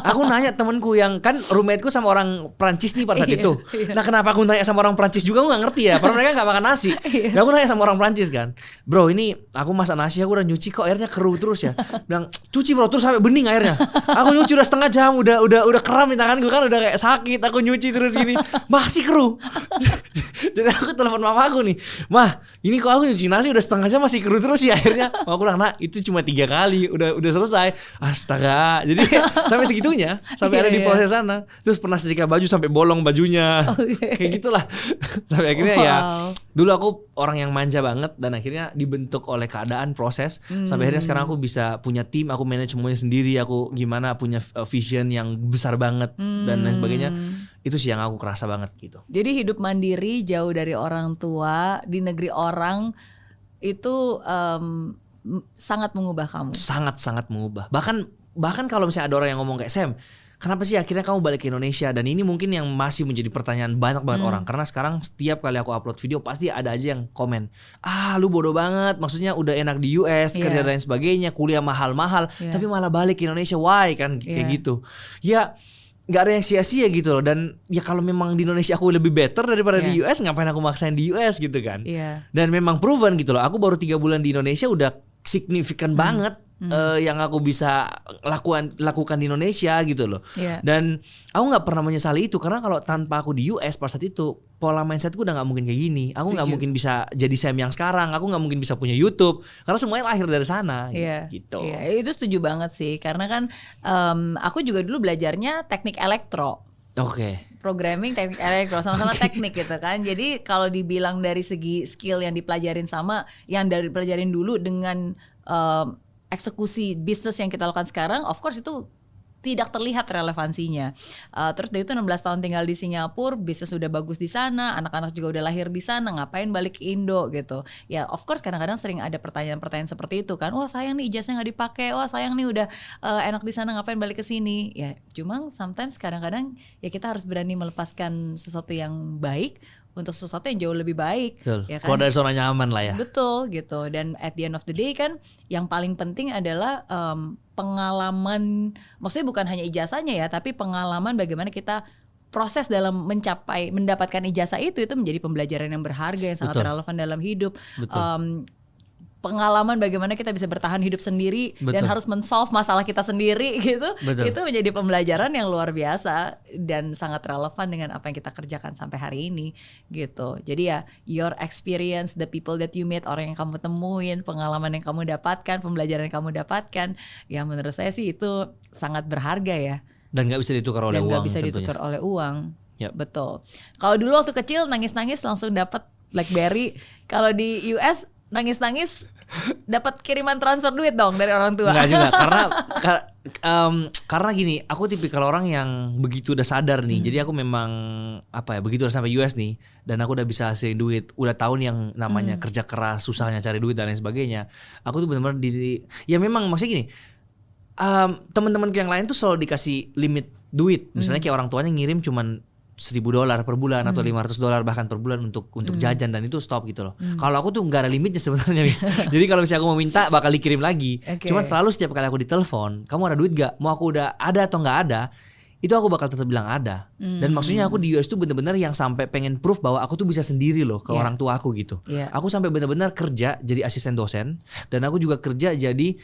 Aku nanya temenku yang kan roommateku sama orang Prancis nih pada saat itu. Nah kenapa aku nanya sama orang Prancis juga, aku gak ngerti ya, karena mereka gak makan nasi. Nah aku nanya sama orang Prancis kan, bro ini aku masak nasi, aku udah nyuci kok airnya keruh terus ya. Bilang cuci bro, terus sampai bening airnya. Aku nyuci udah setengah jam, udah kram di tanganku kan, udah kayak sakit. Aku nyuci terus gini, masih keruh. Jadi aku telepon mama aku nih, mah ini kok aku nyuci nasi udah setengah jam masih keruh terus ya airnya. Mama aku bilang, nah itu cuma 3 kali, udah selesai. Astaga. Jadi sampai segitunya, sampai ada di proses sana. Terus pernah setrika baju sampai bolong bajunya. Kayak gitulah. Sampai akhirnya ya dulu aku orang yang manja banget dan akhirnya dibentuk oleh keadaan proses. Sampai akhirnya sekarang aku bisa punya tim, aku manage semuanya sendiri, aku gimana punya vision yang besar banget dan lain sebagainya. Itu sih yang aku kerasa banget gitu. Jadi hidup mandiri, jauh dari orang tua, di negeri orang itu sangat mengubah kamu. Sangat mengubah. Bahkan kalau misalnya ada orang yang ngomong kayak Sam, kenapa sih akhirnya kamu balik ke Indonesia? Dan ini mungkin yang masih menjadi pertanyaan banyak banget orang. Karena sekarang setiap kali aku upload video pasti ada aja yang komen, lu bodoh banget, maksudnya udah enak di US, kerja dan lain sebagainya, kuliah mahal-mahal, tapi malah balik ke Indonesia, why kan kayak gitu. Ya gak ada yang sia-sia gitu loh. Dan ya kalau memang di Indonesia aku lebih better daripada di US, ngapain aku maksain di US gitu kan. Dan memang proven gitu loh. Aku baru 3 bulan di Indonesia udah signifikan banget yang aku bisa lakukan di Indonesia gitu loh. Dan aku gak pernah menyesali itu, karena kalau tanpa aku di US pada saat itu, pola mindsetku udah gak mungkin kayak gini. Aku gak mungkin bisa jadi Sam yang sekarang. Aku gak mungkin bisa punya YouTube, karena semuanya lahir dari sana gitu. Itu setuju banget sih. Karena kan aku juga dulu belajarnya teknik elektro. Programming, teknik elektro, sama-sama teknik gitu kan. Jadi kalau dibilang dari segi skill yang dipelajarin sama yang dari pelajarin dulu dengan eksekusi bisnis yang kita lakukan sekarang, of course itu tidak terlihat relevansinya. Terus dari itu 16 tahun tinggal di Singapura, bisnis udah bagus di sana, anak-anak juga udah lahir di sana, ngapain balik ke Indo gitu. Ya of course kadang-kadang sering ada pertanyaan-pertanyaan seperti itu kan. Wah sayang nih ijazahnya gak dipakai, wah sayang nih udah enak di sana, ngapain balik ke sini. Ya cuma sometimes kadang-kadang ya kita harus berani melepaskan sesuatu yang baik untuk sesuatu yang jauh lebih baik. Ya kan? Kalau dari zona nyaman lah ya. Betul gitu. Dan at the end of the day kan yang paling penting adalah pengalaman, maksudnya bukan hanya ijazahnya ya, tapi pengalaman bagaimana kita proses dalam mendapatkan ijazah itu menjadi pembelajaran yang berharga, yang sangat relevan dalam hidup. Pengalaman bagaimana kita bisa bertahan hidup sendiri dan harus men-solve masalah kita sendiri gitu. Itu menjadi pembelajaran yang luar biasa dan sangat relevan dengan apa yang kita kerjakan sampai hari ini gitu. Jadi ya your experience, the people that you meet, orang yang kamu temuin, pengalaman yang kamu dapatkan, pembelajaran yang kamu dapatkan, ya menurut saya sih itu sangat berharga ya. Dan gak bisa ditukar oleh uang. Dan gak bisa ditukar oleh uang. Betul. Kalau dulu waktu kecil nangis-nangis langsung dapat BlackBerry. Kalau di US nangis-nangis dapat kiriman transfer duit dong dari orang tua. Enggak juga, karena Karena gini, aku tipikal orang yang begitu udah sadar nih. Jadi aku memang begitu udah sampai US nih dan aku udah bisa hasilin duit, udah tahu nih yang namanya kerja keras, susahnya cari duit dan lain sebagainya. Aku tuh benar-benar ya memang maksudnya gini, teman-temanku yang lain tuh selalu dikasih limit duit. Misalnya kayak orang tuanya ngirim cuman $1,000 per bulan atau $500 bahkan per bulan untuk jajan dan itu stop gitu loh. Kalau aku tuh nggak ada limitnya sebenarnya, Miss. Jadi kalau misalnya aku mau minta bakal dikirim lagi. Cuman selalu setiap kali aku ditelepon, kamu ada duit gak? Mau aku udah ada atau nggak ada? Itu aku bakal tetap bilang ada. Dan maksudnya aku di US tuh bener-bener yang sampai pengen proof bahwa aku tuh bisa sendiri loh ke orang tua aku gitu. Aku sampai bener-bener kerja jadi asisten dosen dan aku juga kerja jadi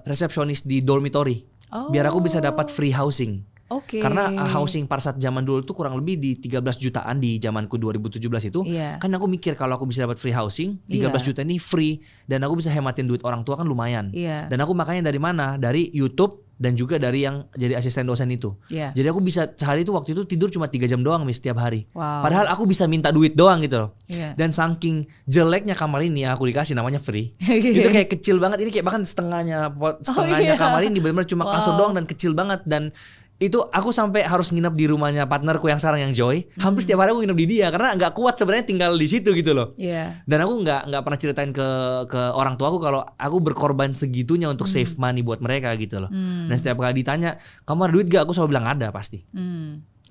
resepsionis di dormitory. Biar aku bisa dapat free housing. Karena housing pada saat zaman dulu tuh kurang lebih di 13 jutaan di zamanku 2017 itu. Kan aku mikir kalau aku bisa dapat free housing 13 juta ini free dan aku bisa hematin duit orang tua kan lumayan. Dan aku makanya dari mana? Dari YouTube dan juga dari yang jadi asisten dosen itu. Jadi aku bisa sehari itu waktu itu tidur cuma 3 jam doang setiap hari. Padahal aku bisa minta duit doang gitu loh. Dan saking jeleknya kamar ini aku dikasih namanya free. Itu kayak kecil banget, ini kayak bahkan setengahnya kamar ini benar-benar cuma kasur doang dan kecil banget. Dan itu aku sampai harus nginep di rumahnya partnerku yang sekarang yang Joy. Hampir setiap hari aku nginep di dia karena nggak kuat sebenarnya tinggal di situ gitu loh. Dan aku nggak pernah ceritain ke orang tuaku kalau aku berkorban segitunya untuk save money buat mereka gitu loh. Dan setiap kali ditanya kamu ada duit gak, aku selalu bilang ada pasti.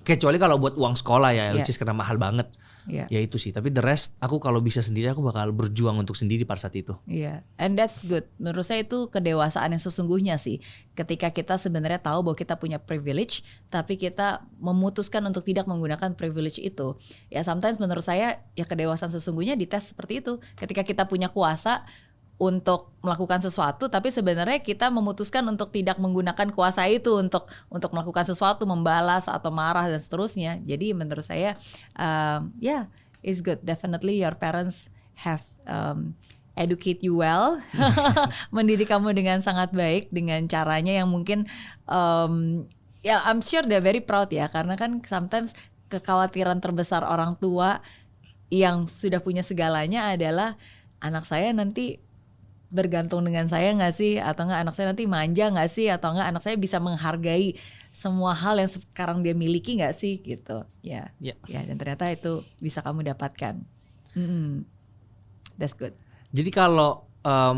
Kecuali kalau buat uang sekolah ya, which is karena mahal banget. Ya itu sih, tapi the rest aku kalau bisa sendiri aku bakal berjuang untuk sendiri pada saat itu. And that's good. Menurut saya itu kedewasaan yang sesungguhnya sih. Ketika kita sebenarnya tahu bahwa kita punya privilege, tapi kita memutuskan untuk tidak menggunakan privilege itu. Ya sometimes menurut saya ya kedewasaan sesungguhnya dites seperti itu. Ketika kita punya kuasa untuk melakukan sesuatu, tapi sebenarnya kita memutuskan untuk tidak menggunakan kuasa itu untuk melakukan sesuatu, membalas atau marah dan seterusnya. Jadi menurut saya, it's good. Definitely your parents have educate you well, mendidik kamu dengan sangat baik dengan caranya yang mungkin, I'm sure they're very proud ya, karena kan sometimes kekhawatiran terbesar orang tua yang sudah punya segalanya adalah anak saya nanti bergantung dengan saya nggak sih, atau nggak anak saya nanti manja nggak sih, atau nggak anak saya bisa menghargai semua hal yang sekarang dia miliki nggak sih gitu. Ya, dan ternyata itu bisa kamu dapatkan. That's good. Jadi kalau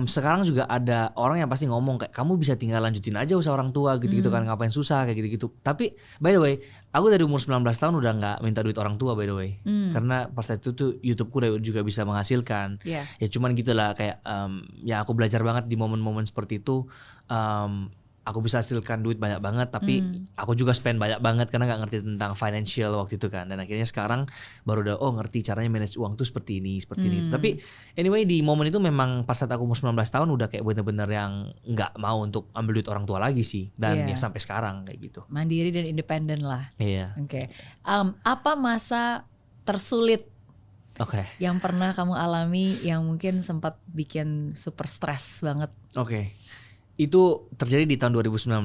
sekarang juga ada orang yang pasti ngomong kayak kamu bisa tinggal lanjutin aja usaha orang tua gitu-gitu kan, ngapain susah kayak gitu-gitu. Tapi by the way, aku dari umur 19 tahun udah nggak minta duit orang tua by the way. Karena pas itu tuh YouTubeku juga bisa menghasilkan. Ya cuman gitulah kayak ya aku belajar banget di momen-momen seperti itu. Aku bisa hasilkan duit banyak banget, tapi aku juga spend banyak banget karena nggak ngerti tentang financial waktu itu kan. Dan akhirnya sekarang baru udah ngerti caranya manage uang tuh seperti ini. Tapi anyway di momen itu memang pas saat aku umur 19 tahun udah kayak bener-bener yang nggak mau untuk ambil duit orang tua lagi sih. Dan ya sampai sekarang kayak gitu. Mandiri dan independen lah. Oke. Apa masa tersulit yang pernah kamu alami yang mungkin sempat bikin super stres banget? Itu terjadi di tahun 2019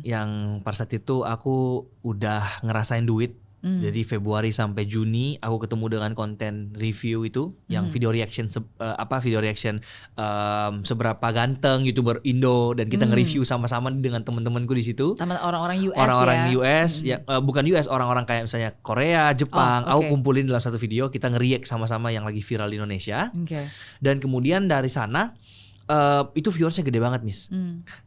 yang pada saat itu aku udah ngerasain duit. Jadi Februari sampai Juni aku ketemu dengan konten review itu yang video reaction seberapa ganteng YouTuber Indo dan kita nge-review sama-sama dengan teman-temanku di situ. Sama orang-orang US US bukan US, orang-orang kayak misalnya Korea, Jepang. Aku kumpulin dalam satu video, kita nge-react sama-sama yang lagi viral di Indonesia. Dan kemudian dari sana itu viewersnya gede banget, Miss.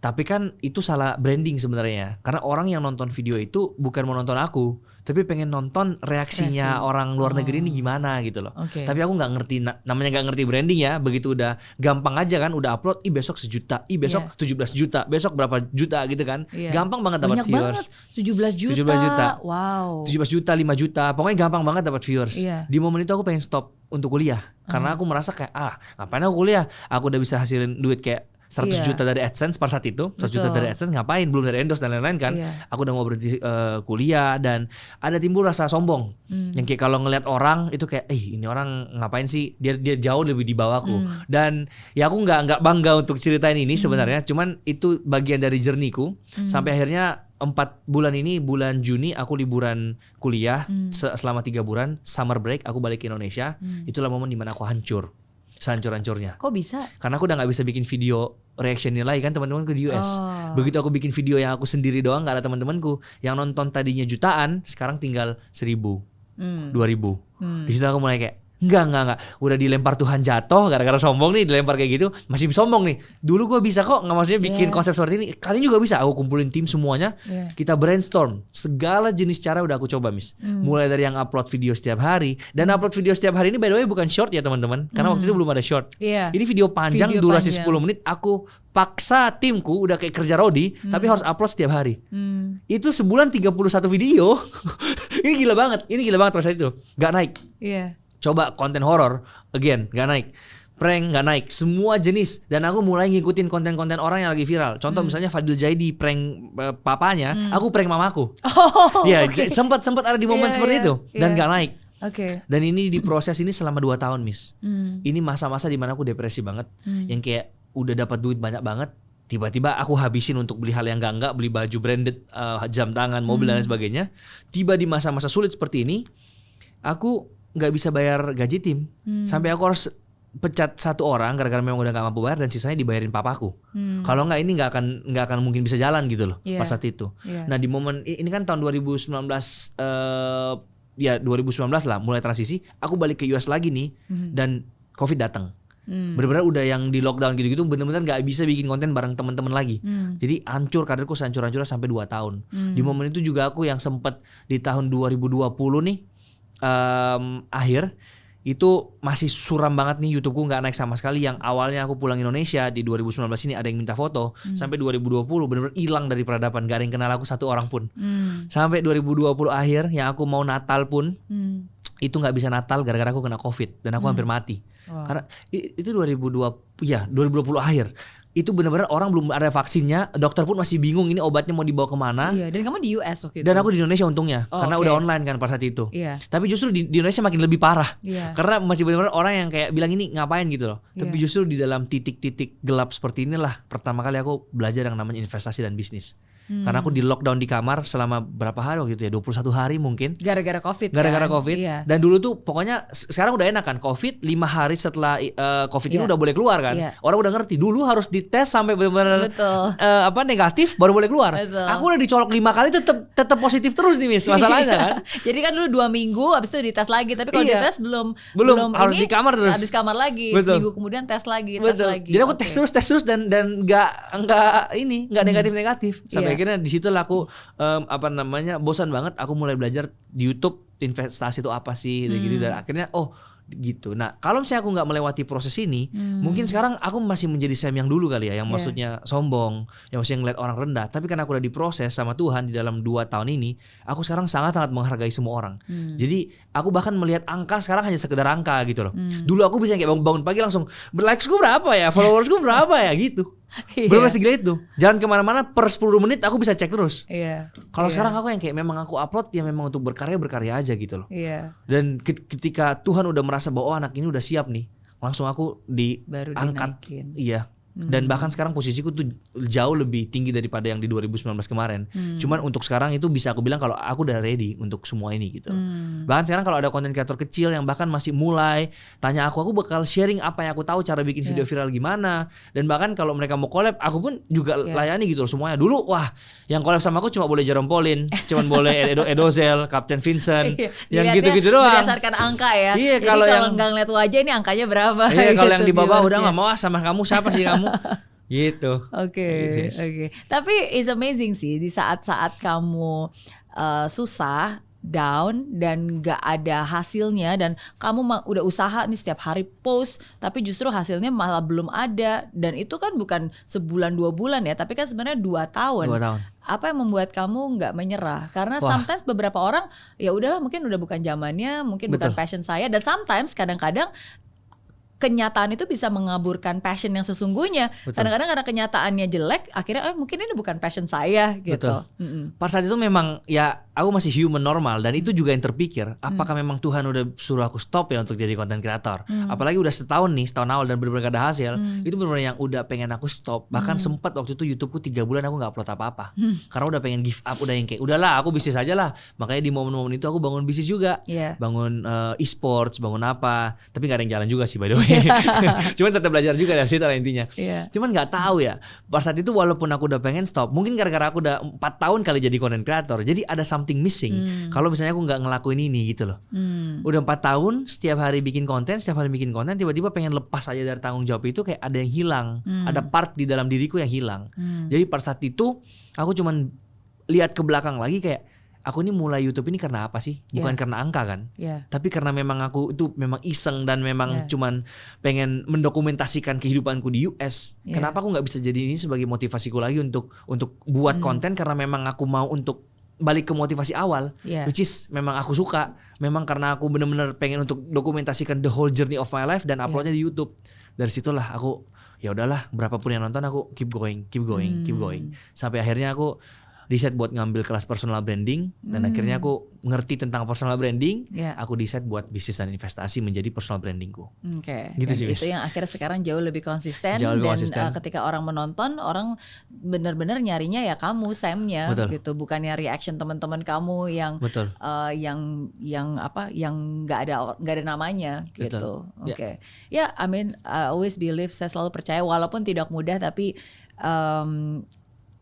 Tapi kan itu salah branding sebenarnya. Karena orang yang nonton video itu bukan mau nonton aku, tapi pengen nonton reaksinya orang luar negeri ini gimana gitu loh. Tapi aku nggak ngerti, namanya nggak ngerti branding ya. Begitu udah gampang aja kan, udah upload, besok 1 juta, besok 17 juta, besok berapa juta gitu kan. Gampang banget dapat viewers. 17 juta. 17 juta. Wow. 17 juta, 5 juta. Pokoknya gampang banget dapat viewers. Di momen itu aku pengen stop untuk kuliah. Karena aku merasa kayak ngapain aku kuliah? Aku udah bisa hasilin duit kayak 100 juta dari AdSense pada saat itu. 100 juta dari AdSense ngapain? Belum dari endorse dan lain-lain kan. Aku udah mau berhenti kuliah dan ada timbul rasa sombong. Yang kayak kalau ngelihat orang itu kayak ini orang ngapain sih? Dia jauh lebih di bawahku. Dan ya aku nggak bangga untuk ceritain ini sebenarnya. Cuman itu bagian dari journey-ku. Sampai akhirnya 4 bulan ini, bulan Juni aku liburan kuliah selama 3 bulan, summer break aku balik ke Indonesia. Itulah momen dimana aku hancur. sehancur-hancurnya. Kok bisa? Karena aku udah nggak bisa bikin video reactionnya lagi kan, teman-temanku di US. Begitu aku bikin video yang aku sendiri doang, nggak ada teman-temanku yang nonton, tadinya jutaan, sekarang tinggal 1.000, 2.000. Di situ aku mulai kayak Enggak. Udah dilempar Tuhan jatuh gara-gara sombong nih, dilempar kayak gitu. Masih sombong nih. Dulu gue bisa kok, nggak maksudnya bikin konsep seperti ini. Kalian juga bisa. Aku kumpulin tim semuanya. Kita brainstorm. Segala jenis cara udah aku coba, Miss. Mulai dari yang upload video setiap hari. Dan upload video setiap hari ini by the way bukan short ya teman-teman. Karena waktu itu belum ada short. Ini video panjang, durasi 10 menit. Aku paksa timku udah kayak kerja rodi, tapi harus upload setiap hari. Itu sebulan 31 video. Ini gila banget pada saat itu. Gak naik. Coba konten horor, again, gak naik. Prank gak naik, semua jenis. Dan aku mulai ngikutin konten-konten orang yang lagi viral. Contoh misalnya Fadil Jaidi prank papanya, aku prank mamaku. Sempat ada di momen seperti itu. Dan gak naik. Dan ini diproses ini selama 2 tahun, Miss. Ini masa-masa dimana aku depresi banget. Yang kayak udah dapat duit banyak banget, tiba-tiba aku habisin untuk beli hal yang enggak, beli baju branded, jam tangan, mobil dan sebagainya. Tiba di masa-masa sulit seperti ini, aku nggak bisa bayar gaji tim, sampai aku harus pecat 1 orang gara-gara memang udah nggak mampu bayar, dan sisanya dibayarin papaku. Kalau nggak ini nggak akan mungkin bisa jalan gitu loh pas saat itu. Nah di momen ini kan tahun 2019, 2019 lah mulai transisi, aku balik ke US lagi nih, dan COVID datang. Benar-benar udah yang di lockdown gitu-gitu, benar-benar nggak bisa bikin konten bareng teman-teman lagi. Jadi hancur karirku, hancur-hancurnya sampai 2 tahun. Di momen itu juga aku yang sempet di tahun 2020 nih. Akhir itu masih suram banget nih, YouTubeku nggak naik sama sekali. Yang awalnya aku pulang Indonesia di 2019 ini ada yang minta foto, sampai 2020 benar-benar hilang dari peradaban, gak ada yang kenal aku 1 orang pun. Sampai 2020 akhir yang aku mau Natal pun itu nggak bisa Natal gara-gara aku kena COVID dan aku hampir mati. Karena itu 2020 akhir. Itu benar-benar orang belum ada vaksinnya, dokter pun masih bingung ini obatnya mau dibawa kemana. Dan kamu di US waktu itu. Dan aku di Indonesia untungnya, karena udah online kan pada saat itu. Tapi justru di Indonesia makin lebih parah. Karena masih benar-benar orang yang kayak bilang ini ngapain gitu loh. Tapi justru di dalam titik-titik gelap seperti inilah pertama kali aku belajar yang namanya investasi dan bisnis. Karena aku di lockdown di kamar selama berapa hari waktu itu ya, 21 hari mungkin. Gara-gara COVID. Gara-gara COVID. Dan dulu tuh pokoknya sekarang udah enak kan, COVID 5 hari setelah COVID ini udah boleh keluar kan. Orang udah ngerti, dulu harus dites sampai benar-benar negatif baru boleh keluar. Aku udah dicolok 5 kali tetap positif terus nih, Miss. Masalahnya kan. Jadi kan dulu 2 minggu habis itu dites lagi, tapi kalau dites belum harus di kamar terus. Habis kamar lagi, seminggu kemudian tes lagi. Jadi aku tes terus dan enggak negatif. Sampai akhirnya di situ lah aku bosan banget. Aku mulai belajar di YouTube investasi itu apa sih gitu, dan akhirnya gitu. Nah kalau misalnya aku nggak melewati proses ini, mungkin sekarang aku masih menjadi Sam yang dulu kali ya, yang maksudnya sombong, yang maksudnya ngeliat orang rendah. Tapi karena aku udah diproses sama Tuhan di dalam 2 tahun ini, aku sekarang sangat-sangat menghargai semua orang. Jadi aku bahkan melihat angka sekarang hanya sekedar angka gitu loh. Dulu aku bisa kayak bangun pagi langsung likesku berapa ya, followersku berapa ya gitu. Belum segila itu. Jalan kemana-mana per 10 menit aku bisa cek terus. Kalau sekarang aku yang kayak memang aku upload ya memang untuk berkarya aja gitu loh. Dan ketika Tuhan udah merasa bahwa anak ini udah siap nih, langsung aku diangkat. Dan bahkan sekarang posisiku tuh jauh lebih tinggi daripada yang di 2019 kemarin. Cuman untuk sekarang itu bisa aku bilang kalau aku udah ready untuk semua ini gitu. Bahkan sekarang kalau ada konten kreator kecil yang bahkan masih mulai tanya aku bakal sharing apa yang aku tahu, cara bikin video viral gimana. Dan bahkan kalau mereka mau collab, aku pun juga layani gitu loh semuanya. Dulu yang collab sama aku cuma boleh Jerome Pauline, cuma boleh Edozel, Captain Vincent, yang gitu-gitu doang. Berdasarkan angka ya. Jadi kalau yang nggak ngeliat wajah ini angkanya berapa? Kalau yang di bawah udah nggak mau sama kamu, siapa sih kamu? Gitu. Oke. Tapi it's amazing sih di saat-saat kamu susah, down dan gak ada hasilnya, dan kamu udah usaha nih setiap hari post tapi justru hasilnya malah belum ada, dan itu kan bukan sebulan 2 bulan ya, tapi kan sebenarnya 2 tahun. Apa yang membuat kamu nggak menyerah? Karena sometimes beberapa orang ya udah mungkin udah bukan zamannya, mungkin bukan passion saya, dan sometimes kadang-kadang kenyataan itu bisa mengaburkan passion yang sesungguhnya. Kadang-kadang karena kenyataannya jelek, akhirnya mungkin ini bukan passion saya gitu. Pas saat itu memang ya aku masih human normal, dan itu juga yang terpikir, apakah memang Tuhan udah suruh aku stop ya untuk jadi content creator. Apalagi udah setahun tahun awal dan benar-benar gak ada hasil. Itu benar-benar yang udah pengen aku stop. Bahkan sempat waktu itu YouTubeku 3 bulan aku gak upload apa-apa. Karena udah pengen give up, udah yang kayak udahlah aku bisnis aja lah. Makanya di momen-momen itu aku bangun bisnis juga. Bangun e-sports, bangun apa. Tapi gak ada yang jalan juga sih by the way. Cuman tetap belajar juga dari situ lah intinya. Cuman nggak tahu ya. Pas saat itu walaupun aku udah pengen stop, mungkin gara-gara aku udah 4 tahun kali jadi content creator, jadi ada something missing. Kalau misalnya aku nggak ngelakuin ini gitu loh. Udah 4 tahun setiap hari bikin konten, tiba-tiba pengen lepas aja dari tanggung jawab itu, kayak ada yang hilang. Ada part di dalam diriku yang hilang. Jadi pada saat itu aku cuman lihat ke belakang lagi kayak, aku ini mulai YouTube ini karena apa sih? Bukan karena angka kan? Tapi karena memang aku itu memang iseng dan memang cuman pengen mendokumentasikan kehidupanku di US. Kenapa aku nggak bisa jadi ini sebagai motivasiku lagi untuk buat konten, karena memang aku mau untuk balik ke motivasi awal, which is memang aku suka. Memang karena aku benar-benar pengen untuk dokumentasikan the whole journey of my life dan uploadnya di YouTube. Dari situlah aku, ya udahlah, berapapun yang nonton aku keep going. Sampai akhirnya aku decide buat ngambil kelas personal branding, dan akhirnya aku ngerti tentang personal branding. Aku decide buat bisnis dan investasi menjadi personal brandingku. Gitu sih. Itu yang akhirnya sekarang jauh lebih konsisten. Dan ketika orang menonton, orang benar-benar nyarinya ya kamu, Sam-nya gitu, bukannya reaction teman-teman kamu yang yang nggak ada namanya gitu. Ya, I mean, I always believe, saya selalu percaya walaupun tidak mudah, tapi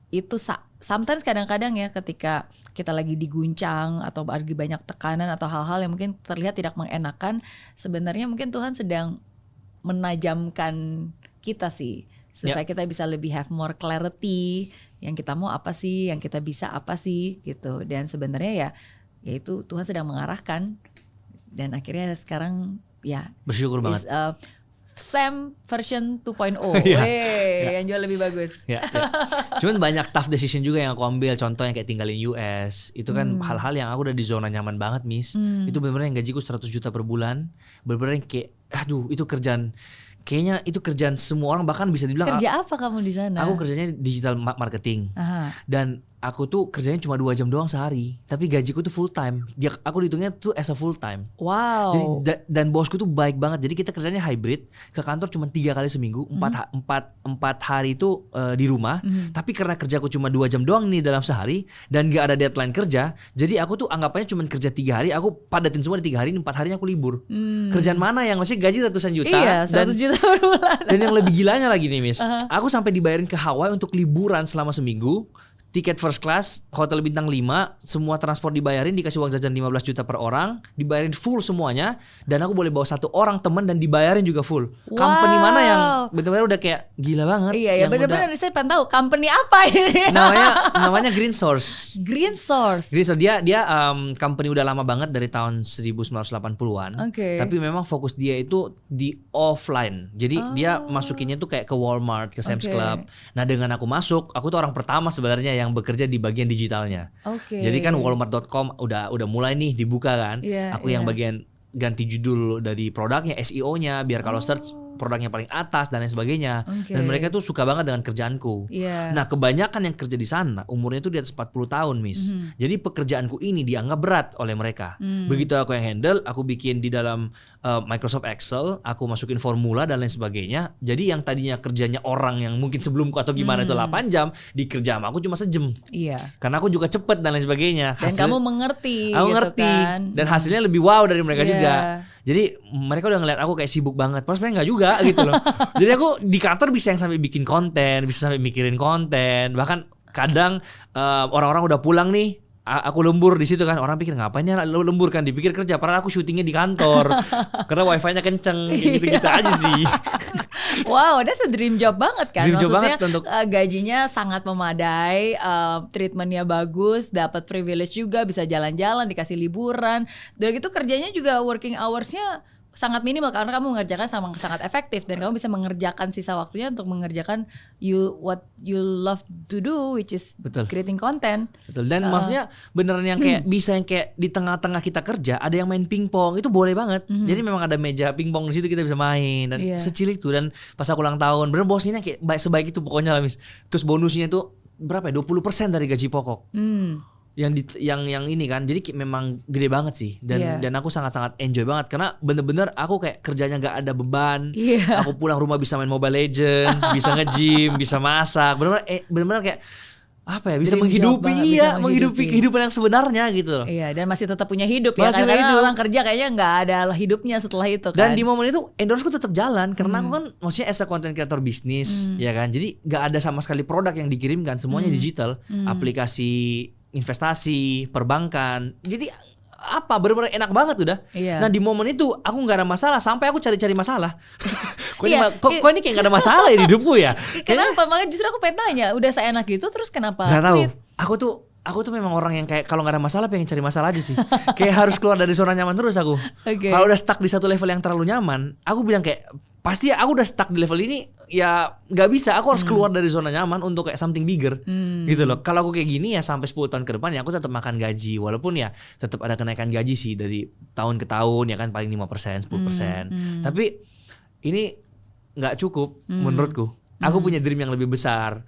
itu sometimes kadang-kadang ya ketika kita lagi diguncang atau lagi banyak tekanan atau hal-hal yang mungkin terlihat tidak mengenakan, sebenarnya mungkin Tuhan sedang menajamkan kita sih, supaya kita bisa lebih have more clarity, yang kita mau apa sih, yang kita bisa apa sih gitu. Dan sebenarnya ya itu Tuhan sedang mengarahkan, dan akhirnya sekarang ya bersyukur banget. Sam version 2.0 yang jauh lebih bagus. Cuman banyak tough decision juga yang aku ambil. Contoh yang kayak tinggalin US. Itu kan hal-hal yang aku udah di zona nyaman banget, Miss. Itu benar-benar yang gajiku 100 juta per bulan. Benar-benar yang kayak, aduh, itu kerjaan, kayaknya itu kerjaan semua orang, bahkan bisa dibilang. Kerja apa kamu di sana? Aku kerjanya digital marketing. Dan aku tuh kerjanya cuma 2 jam doang sehari, tapi gajiku tuh full time. Aku dihitungnya tuh as a full time. Wow. Jadi dan bosku tuh baik banget. Jadi kita kerjanya hybrid, ke kantor cuma 3 kali seminggu, 4 hari itu di rumah. Tapi karena kerjaku cuma 2 jam doang nih dalam sehari dan gak ada deadline kerja, jadi aku tuh anggapannya cuma kerja 3 hari, aku padatin semua di 3 hari, 4 harinya aku libur. Kerjaan mana yang masih gaji ratusan juta? Iya, 100 juta per bulan. Dan yang lebih gilanya lagi nih, Miss, aku sampai dibayarin ke Hawaii untuk liburan selama seminggu. Tiket first class, hotel bintang 5, semua transport dibayarin, dikasih uang jajan 15 juta per orang, dibayarin full semuanya, dan aku boleh bawa 1 orang teman dan dibayarin juga full. Company mana yang benar-benar udah kayak gila banget? Iya, benar-benar saya pengen tahu company apa ini. Namanya Green Source. Green Source. Dia company udah lama banget dari tahun 1980-an. Tapi memang fokus dia itu di offline. Jadi dia masukinnya tuh kayak ke Walmart, ke Sam's Club. Nah, dengan aku masuk, aku tuh orang pertama sebenarnya yang bekerja di bagian digitalnya. Jadi kan Walmart.com udah mulai nih dibuka kan. Aku yang bagian ganti judul dari produknya, SEO-nya, biar kalau search produknya paling atas dan lain sebagainya. Dan mereka tuh suka banget dengan kerjaanku. Nah, kebanyakan yang kerja di sana umurnya tuh di atas 40 tahun, Miss. Jadi pekerjaanku ini dianggap berat oleh mereka. Begitu aku yang handle, aku bikin di dalam Microsoft Excel, aku masukin formula dan lain sebagainya. Jadi yang tadinya kerjanya orang yang mungkin sebelumku atau gimana itu 8 jam, di kerja sama aku cuma sejam. Karena aku juga cepet dan lain sebagainya. Dan kamu mengerti. Aku gitu ngerti. Kan? Dan hasilnya lebih wow dari mereka juga. Jadi mereka udah ngeliat aku kayak sibuk banget. Padahal sebenarnya nggak juga gitu loh. Jadi aku di kantor bisa yang sampai bikin konten, bisa sampai mikirin konten. Bahkan kadang orang-orang udah pulang nih, aku lembur di situ kan. Orang pikir ngapain ya lembur kan, dipikir kerja. Padahal aku syutingnya di kantor karena wifi-nya kenceng, gitu-gitu aja sih. Wow, that's a dream job banget kan. Dream job maksudnya banget untuk gajinya sangat memadai, treatmentnya bagus, dapat privilege juga, bisa jalan-jalan, dikasih liburan. Dan gitu kerjanya juga working hours-nya sangat minimal karena kamu mengerjakan sangat efektif dan kamu bisa mengerjakan sisa waktunya untuk mengerjakan what you love to do, which is creating content. Betul. Dan maksudnya beneran yang kayak bisa yang kayak di tengah-tengah kita kerja ada yang main pingpong, itu boleh banget. Jadi memang ada meja pingpong di situ, kita bisa main dan secil itu. Dan pas aku ulang tahun, bener bosnya kayak sebaik itu pokoknya lah, Miss. Terus bonusnya itu berapa ya? 20% dari gaji pokok. Yang ini kan, jadi memang gede banget sih, dan aku sangat-sangat enjoy banget karena bener-bener aku kayak kerjanya nggak ada beban. Aku pulang rumah bisa main Mobile Legends, bisa nge-gym, bisa masak, bener-bener kayak apa ya, bisa menghidupi kehidupan yang sebenarnya gitu loh. Iya, dan masih tetap punya hidup ya. Karena orang kerja kayaknya nggak ada hidupnya setelah itu kan. Dan di momen itu endorse-ku tetap jalan karena aku kan maksudnya as a content creator bisnis ya kan. Jadi nggak ada sama sekali produk yang dikirimkan, semuanya digital, aplikasi investasi, perbankan. Jadi bener-bener enak banget udah. Iya. Nah di momen itu aku nggak ada masalah sampai aku cari-cari masalah. Kok ini kayak gak ada masalah ya di hidupku ya? Kenapa? Makanya justru aku pengen tanya, udah seenak gitu terus kenapa? Gak tahu. Aku tuh memang orang yang kayak kalau nggak ada masalah pengen cari masalah aja sih. Kayak harus keluar dari zona nyaman terus aku. Kalau udah stuck di satu level yang terlalu nyaman, aku bilang kayak pasti aku udah stuck di level ini ya nggak bisa. Aku harus keluar dari zona nyaman untuk kayak something bigger gitu loh. Kalau aku kayak gini ya sampai 10 tahun ke depan ya aku tetap makan gaji. Walaupun ya tetap ada kenaikan gaji sih dari tahun ke tahun ya kan paling 5%, 10%. Tapi ini nggak cukup menurutku. Aku punya dream yang lebih besar.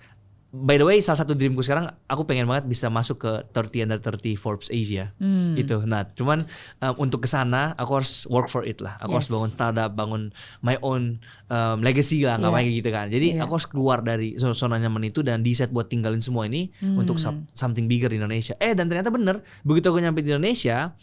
By the way, salah satu dreamku sekarang aku pengen banget bisa masuk ke 30 under 30 Forbes Asia. Itu. Nah, cuman untuk kesana aku harus work for it lah. Aku harus bangun startup, bangun my own legacy lah, nggak kayak gitu kan. Jadi aku harus keluar dari zona nyaman itu dan decide buat tinggalin semua ini untuk something bigger di Indonesia. Dan ternyata bener, begitu aku nyampe di Indonesia,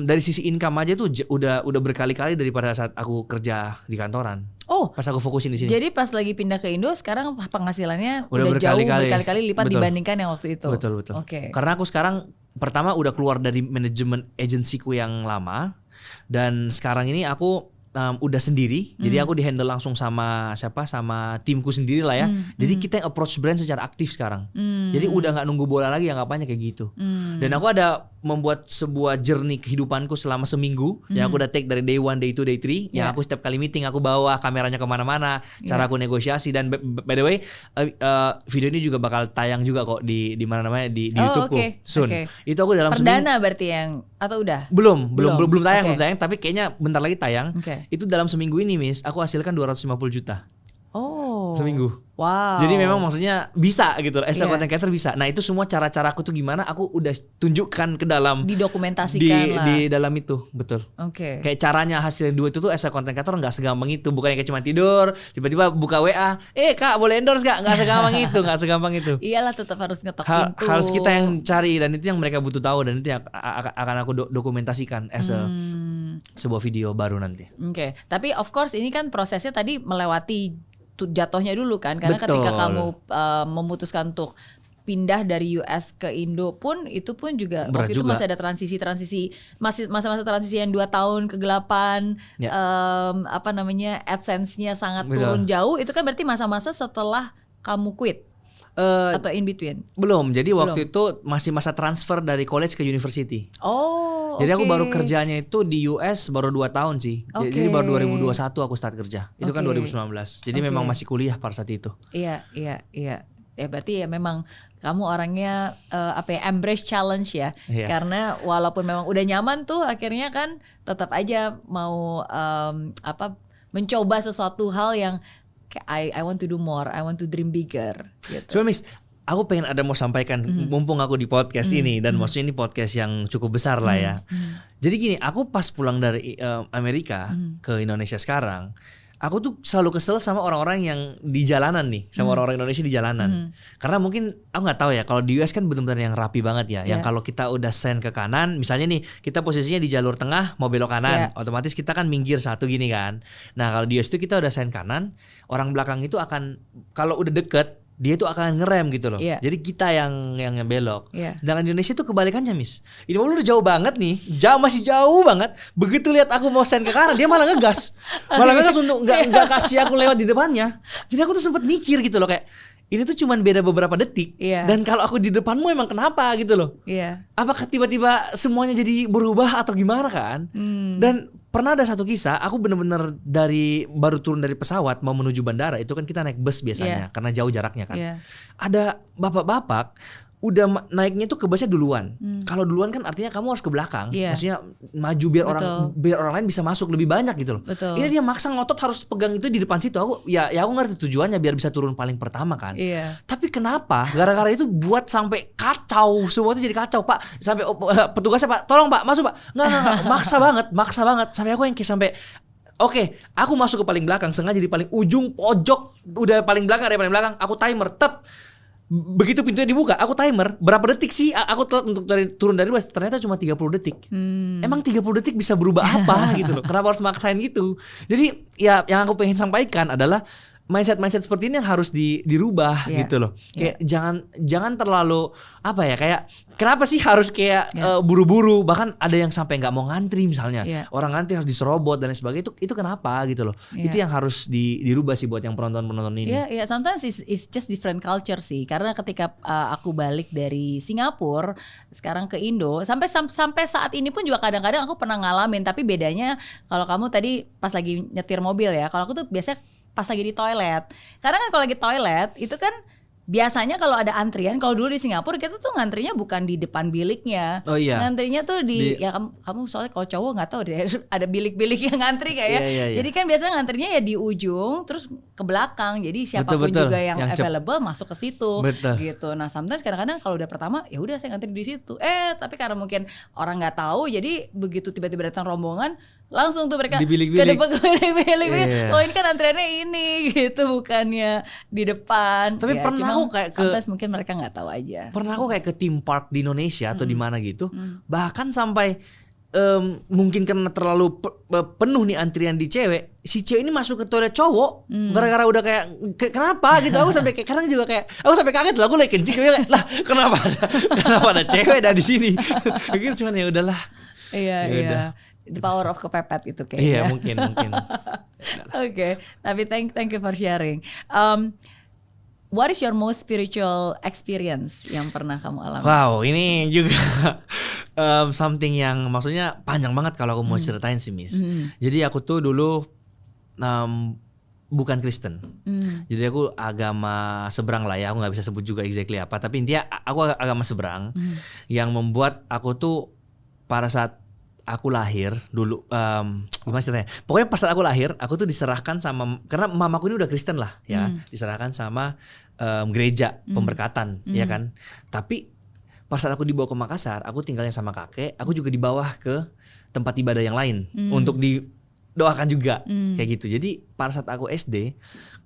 dari sisi income aja tuh udah berkali-kali daripada saat aku kerja di kantoran. Pas aku fokusin di sini. Jadi pas lagi pindah ke Indo sekarang penghasilannya udah jauh berkali-kali lipat dibandingkan yang waktu itu. Betul. Karena aku sekarang pertama udah keluar dari manajemen agensiku yang lama dan sekarang ini aku udah sendiri. Jadi aku di-handle langsung sama timku sendiri lah ya. Jadi kita yang approach brand secara aktif sekarang. Jadi udah nggak nunggu bola lagi, anggapannya kayak gitu. Dan aku ada membuat sebuah journey kehidupanku selama seminggu yang aku udah take dari day 1, day 2, day 3 yang aku setiap kali meeting aku bawa kameranya kemana-mana, cara aku negosiasi. Dan by the way video ini juga bakal tayang juga kok di mana namanya di YouTubeku soon. Itu aku dalam perdana berarti yang atau udah? Belum tayang, tapi kayaknya bentar lagi tayang. Itu dalam seminggu ini Miss, aku hasilkan 250 juta. Seminggu. Wow. Jadi memang maksudnya bisa gitu, as a content creator bisa. Nah itu semua cara-cara aku tuh gimana, aku udah tunjukkan ke dalam, didokumentasikan lah. Di dalam itu, betul. Kayak caranya hasilin duit itu tuh as a content creator nggak segampang itu. Bukannya kayak cuma tidur, tiba-tiba buka WA, Kak boleh endorse gak? Nggak segampang itu. Iyalah, tetap harus ngetok pintu. Harus kita yang cari, dan itu yang mereka butuh tahu, dan itu yang akan aku dokumentasikan as a sebuah video baru nanti. Tapi of course ini kan prosesnya tadi melewati jatuhnya dulu kan, karena ketika kamu memutuskan untuk pindah dari US ke Indo pun itu pun juga berat waktu itu juga. masih ada transisi masih masa-masa transisi yang 2 tahun kegelapan, AdSense-nya sangat turun jauh. Itu kan berarti masa-masa setelah kamu quit atau in between? Belum. Jadi waktu itu masih masa transfer dari college ke university. Jadi aku baru kerjanya itu di US baru 2 tahun sih. Jadi baru 2021 aku start kerja. Itu kan 2019. Jadi memang masih kuliah pada saat itu. Iya. Ya berarti ya memang kamu orangnya embrace challenge ya. Karena walaupun memang udah nyaman tuh, akhirnya kan tetap aja mau mencoba sesuatu hal yang I want to do more, I want to dream bigger gitu. So Miss, aku pengen mau sampaikan mumpung aku di podcast ini, dan maksudnya ini podcast yang cukup besar lah ya. Jadi gini, aku pas pulang dari Amerika ke Indonesia sekarang, aku tuh selalu kesel sama orang-orang yang di jalanan nih, sama orang-orang Indonesia di jalanan. Karena mungkin aku nggak tahu ya, kalau di US kan benar-benar yang rapi banget ya. Yang kalau kita udah send ke kanan, misalnya nih kita posisinya di jalur tengah mau belok kanan, otomatis kita kan minggir satu gini kan. Nah kalau di US itu kita udah send kanan, orang belakang itu akan kalau udah deket dia tuh akan ngerem gitu loh. Jadi kita yang belok. Sedangkan di Indonesia tuh kebalikannya Miss. Ini mobil udah jauh banget nih, masih jauh banget. Begitu lihat aku mau send ke kanan, dia malah ngegas. Untuk nggak kasih aku lewat di depannya. Jadi aku tuh sempat mikir gitu loh, kayak ini tuh cuman beda beberapa detik. Dan kalau aku di depanmu emang kenapa gitu loh. Apakah tiba-tiba semuanya jadi berubah atau gimana kan? Dan pernah ada satu kisah, aku bener-bener baru turun dari pesawat mau menuju bandara, itu kan kita naik bus biasanya karena jauh jaraknya kan. Ada bapak-bapak udah naiknya tuh ke busnya duluan. Kalau duluan kan artinya kamu harus ke belakang. Maksudnya maju biar orang lain bisa masuk lebih banyak gitu loh. Ini dia maksa ngotot harus pegang itu di depan situ. Aku aku ngerti tujuannya biar bisa turun paling pertama kan. Tapi kenapa? Gara-gara itu buat sampai kacau, semua itu jadi kacau, Pak. Sampai petugasnya, Pak, tolong Pak, masuk Pak. Enggak, maksa banget. Sampai aku yang kayak sampai aku masuk ke paling belakang, sengaja di paling ujung pojok, udah paling belakang, aku timer, Begitu pintunya dibuka, aku timer berapa detik sih aku telat untuk turun dari bus. Ternyata cuma 30 detik. Emang 30 detik bisa berubah apa gitu loh. Kenapa harus maksain gitu? Jadi ya yang aku pengen sampaikan adalah mindset seperti ini yang harus dirubah gitu loh. Kayak jangan terlalu apa ya, kayak kenapa sih harus kayak buru-buru, bahkan ada yang sampai nggak mau ngantri misalnya. Orang ngantri harus diserobot dan lain sebagainya, itu kenapa gitu loh. Itu yang harus dirubah sih buat yang penonton ini. Iya, sometimes it's just different culture sih. Karena ketika aku balik dari Singapura sekarang ke Indo, sampai saat ini pun juga kadang-kadang aku pernah ngalamin, tapi bedanya kalau kamu tadi pas lagi nyetir mobil ya, kalau aku tuh biasanya pas lagi di toilet. Karena kan kalau lagi toilet itu kan biasanya kalau ada antrian, kalau dulu di Singapura kita tuh ngantrinya bukan di depan biliknya. Oh iya. Ngantrinya tuh ya kamu soalnya kalau cowok nggak tahu deh ada bilik-bilik yang ngantri kayak. Jadi kan biasanya ngantrinya ya di ujung terus ke belakang. Jadi siapapun juga yang available masuk ke situ gitu. Nah, sometimes kadang-kadang kalau udah pertama ya udah saya ngantri di situ. Tapi karena mungkin orang nggak tahu, jadi begitu tiba-tiba datang rombongan langsung tuh mereka ke depan ke bilik-bilik. Oh, ini kan antriannya ini gitu, bukannya di depan. Tapi pernah aku kayak mungkin mereka nggak tahu aja. Pernah aku kayak ke theme park di Indonesia atau di mana gitu. Bahkan sampai mungkin karena terlalu penuh nih antrian di cewek, si cewek ini masuk ke toilet cowok gara-gara udah kayak kenapa gitu. Aku sampai kayak kadang juga kayak aku sampai kaget loh, aku lagi kencing kayak lah kenapa ada cewek ada di sini. Gitu cuman ya udahlah. Iya. The power of kepepet itu kayaknya. Iya, mungkin. Oke, tapi thank you for sharing. What is your most spiritual experience yang pernah kamu alami? Wow, ini juga something yang maksudnya panjang banget kalau aku mau ceritain sih, Miss. Jadi aku tuh dulu bukan Kristen. Jadi aku agama seberang lah ya, aku nggak bisa sebut juga exactly apa. Tapi intinya aku agama seberang yang membuat aku tuh pada saat aku lahir dulu, gimana ceritanya? Pokoknya pas saat aku lahir, aku tuh diserahkan sama, karena mamaku ini udah Kristen lah ya, diserahkan sama gereja pemberkatan, ya kan. Tapi pas saat aku dibawa ke Makassar, aku tinggalnya sama kakek, aku juga dibawa ke tempat ibadah yang lain untuk didoakan juga, kayak gitu. Jadi pada saat aku SD,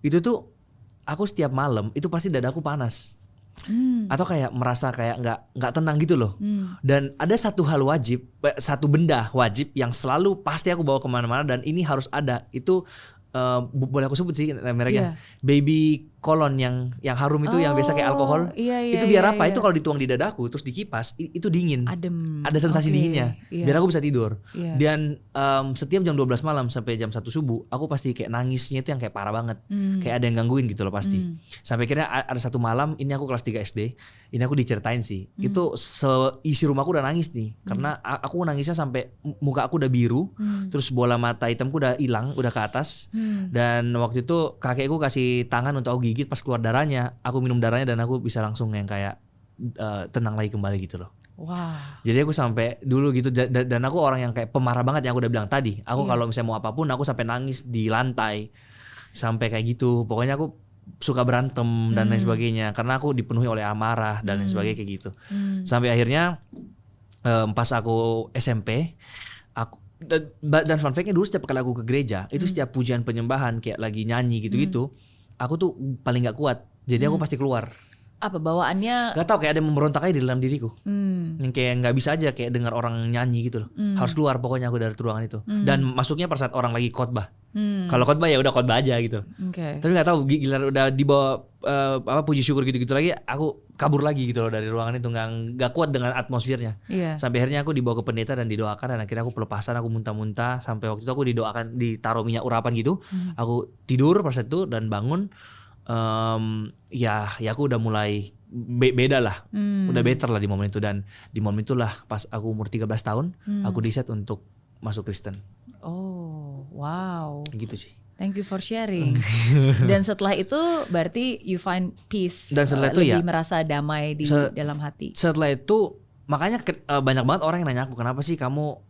itu tuh aku setiap malam itu pasti dadaku panas. Atau kayak merasa kayak nggak tenang gitu loh. Dan ada satu hal wajib, satu benda wajib yang selalu pasti aku bawa kemana-mana dan ini harus ada. Itu boleh aku sebut sih mereknya, baby kolon yang harum itu, yang biasa kayak alkohol. Itu biar apa? Itu kalau dituang di dadaku terus dikipas itu dingin. Adem. Ada sensasi dinginnya. Biar aku bisa tidur. Dan setiap jam 12 malam sampai jam 1 subuh aku pasti kayak nangisnya itu yang kayak parah banget. Kayak ada yang gangguin gitu loh pasti. Sampai akhirnya ada satu malam, ini aku kelas 3 SD, ini aku diceritain sih. Itu seisi rumahku udah nangis nih. Karena aku nangisnya sampai muka aku udah biru, terus bola mata hitamku udah hilang, udah ke atas. Dan waktu itu kakekku kasih tangan untuk aku gigit, pas keluar darahnya, aku minum darahnya dan aku bisa langsung yang kayak tenang lagi kembali gitu loh. Wow. Jadi aku sampai dulu gitu, dan aku orang yang kayak pemarah banget yang aku udah bilang tadi. Aku kalau misalnya mau apapun aku sampai nangis di lantai. Sampai kayak gitu. Pokoknya aku suka berantem dan lain sebagainya karena aku dipenuhi oleh amarah dan lain sebagainya kayak gitu. Sampai akhirnya pas aku SMP, aku dan fun fact-nya dulu setiap kali aku ke gereja, itu setiap pujian penyembahan kayak lagi nyanyi gitu-gitu, aku tuh paling gak kuat. Jadi aku pasti keluar. Apa bawaannya? Gak tau, kayak ada yang memberontak aja di dalam diriku. Yang kayak gak bisa aja kayak dengar orang nyanyi gitu loh. Harus keluar pokoknya aku dari ruangan itu. Dan masuknya pada saat orang lagi khotbah. Kalau khotbah ya udah khotbah aja gitu. Tapi gak tahu gila udah dibawa puji syukur gitu-gitu lagi, aku kabur lagi gitu loh dari ruangan itu, gak kuat dengan atmosfernya. Sampai akhirnya aku dibawa ke pendeta dan didoakan, dan akhirnya aku pelepasan, aku muntah-muntah. Sampai waktu itu aku didoakan, ditaruh minyak urapan gitu. Aku tidur pas itu dan bangun. Ya aku udah mulai beda lah, udah better lah di momen itu. Dan di momen itulah pas aku umur 13 tahun, aku decide untuk masuk Kristen. Oh, wow. Gitu sih. Thank you for sharing. Dan setelah itu berarti you find peace. Dan setelah itu lebih merasa damai di dalam hati. Setelah itu makanya banyak banget orang yang nanya aku, kenapa sih kamu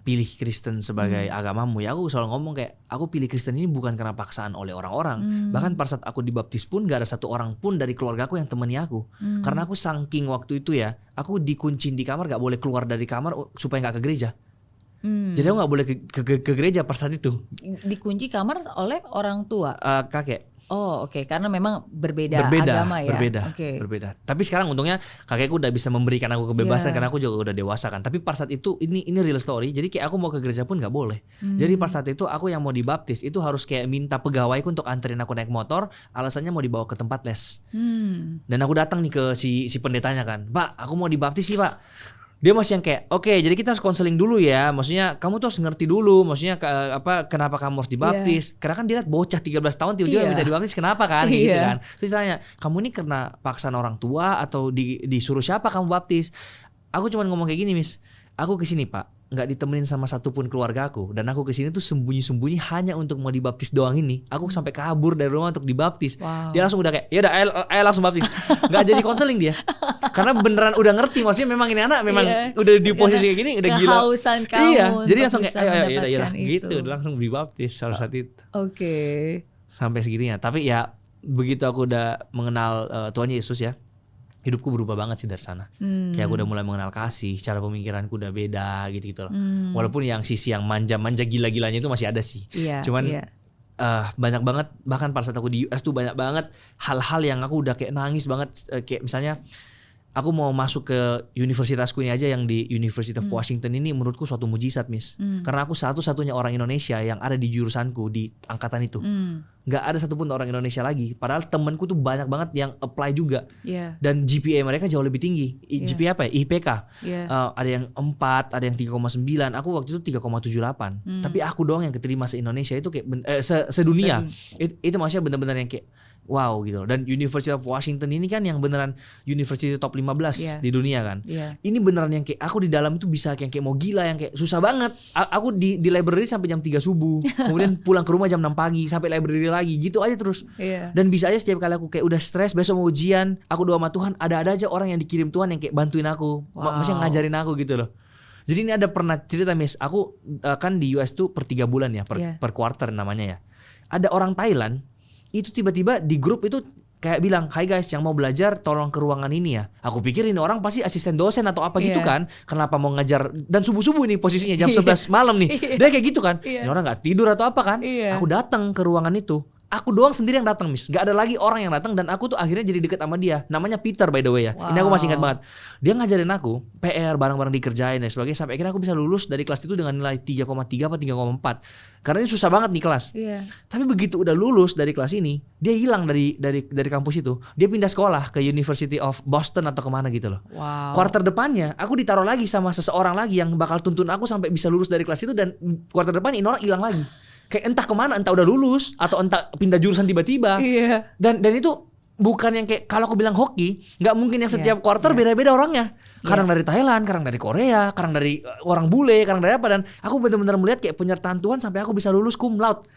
pilih Kristen sebagai agamamu? Ya aku selalu ngomong kayak, aku pilih Kristen ini bukan karena paksaan oleh orang-orang. Bahkan pada saat aku dibaptis pun gak ada satu orang pun dari keluarga aku yang temani aku. Karena aku saking waktu itu ya, aku dikuncin di kamar, gak boleh keluar dari kamar supaya gak ke gereja. Jadi aku gak boleh ke gereja pas saat itu. Dikunci kamar oleh orang tua? Kakek. Oh oke, karena memang berbeda agama ya. Berbeda. Tapi sekarang untungnya kakekku udah bisa memberikan aku kebebasan karena aku juga udah dewasa kan. Tapi pada saat itu ini real story. Jadi kayak aku mau ke gereja pun nggak boleh. Jadi pada saat itu aku yang mau dibaptis itu harus kayak minta pegawaiku untuk anterin aku naik motor. Alasannya mau dibawa ke tempat les. Dan aku datang nih ke si pendetanya kan. Pak, aku mau dibaptis sih Pak. Dia masih yang kayak, oke, jadi kita harus konseling dulu ya. Maksudnya kamu tuh harus ngerti dulu. Maksudnya kenapa kamu harus dibaptis? Karena kan dia lihat bocah 13 tahun tiba-tiba minta dibaptis, kenapa kan? Gitu kan. Terus ditanya, kamu ini karena paksaan orang tua atau disuruh siapa kamu baptis? Aku cuma ngomong kayak gini, Miss. Aku kesini Pak, nggak ditemenin sama satupun keluarga aku, dan aku kesini tuh sembunyi-sembunyi hanya untuk mau dibaptis doang ini. Aku sampai kabur dari rumah untuk dibaptis. Dia langsung udah kayak, ya udah, ayo langsung baptis. Nggak jadi konseling dia, karena beneran udah ngerti. Maksudnya memang ini anak memang udah di posisi kayak gini, udah gila. Iya, jadi langsung kayak, ayo gitu, langsung dibaptis salah satu itu. Sampai segininya. Tapi ya begitu aku udah mengenal Tuhan Yesus ya, hidupku berubah banget sih dari sana. Kayak aku udah mulai mengenal kasih, cara pemikiranku udah beda gitu loh. Walaupun yang sisi yang manja-manja gila-gilanya itu masih ada sih. Cuman banyak banget, bahkan pada saat aku di US tuh banyak banget hal-hal yang aku udah kayak nangis banget. Kayak misalnya aku mau masuk ke universitasku ini aja, yang di University of Washington ini menurutku suatu mujizat, Miss. Karena aku satu-satunya orang Indonesia yang ada di jurusanku di angkatan itu. Nggak ada satupun orang Indonesia lagi. Padahal temenku tuh banyak banget yang apply juga. Dan GPA mereka jauh lebih tinggi. GPA apa ya? IPK. Ada yang 4, ada yang 3,9. Aku waktu itu 3,78. Tapi aku doang yang keterima se-Indonesia itu kayak sedunia. Itu maksudnya benar-benar yang kayak wow gitu. Dan University of Washington ini kan yang beneran university top 15 di dunia kan. Ini beneran yang kayak aku di dalam itu bisa kayak mau gila, yang kayak susah banget. Aku di library sampai jam 3 subuh. Kemudian pulang ke rumah jam 6 pagi sampai library lagi. Gitu aja terus. Dan bisa aja setiap kali aku kayak udah stres, besok mau ujian, aku doa sama Tuhan, ada aja orang yang dikirim Tuhan yang kayak bantuin aku. Maksudnya ngajarin aku gitu loh. Jadi ini ada pernah cerita, Miss. Aku kan di US tuh per 3 bulan ya, per quarter namanya ya. Ada orang Thailand itu tiba-tiba di grup itu kayak bilang, "Hai guys, yang mau belajar tolong ke ruangan ini ya." Aku pikir ini orang pasti asisten dosen atau apa gitu kan. Kenapa mau ngajar, dan subuh-subuh nih posisinya jam 11 malam nih. Dia kayak gitu kan. Ini orang gak tidur atau apa kan. Aku datang ke ruangan itu. Aku doang sendiri yang datang, Miss. Gak ada lagi orang yang datang, dan aku tuh akhirnya jadi deket sama dia. Namanya Peter by the way ya. Ini aku masih ingat banget. Dia ngajarin aku PR, barang-barang dikerjain dan sebagainya, sampai akhirnya aku bisa lulus dari kelas itu dengan nilai 3,3 atau 3,4. Karena ini susah banget nih kelas. Tapi begitu udah lulus dari kelas ini, dia hilang dari kampus itu. Dia pindah sekolah ke University of Boston atau kemana gitu loh. Quarter depannya aku ditaruh lagi sama seseorang lagi yang bakal tuntun aku sampai bisa lulus dari kelas itu, dan quarter depannya ini orang hilang lagi. Kayak entah kemana, entah udah lulus atau entah pindah jurusan tiba-tiba. Dan itu bukan yang kayak kalau aku bilang hoki, nggak mungkin yang setiap quarter beda-beda orangnya. Kadang dari Thailand, kadang dari Korea, kadang dari orang bule, kadang dari apa. Dan aku benar-benar melihat kayak penyertaan Tuhan sampai aku bisa lulus cum laude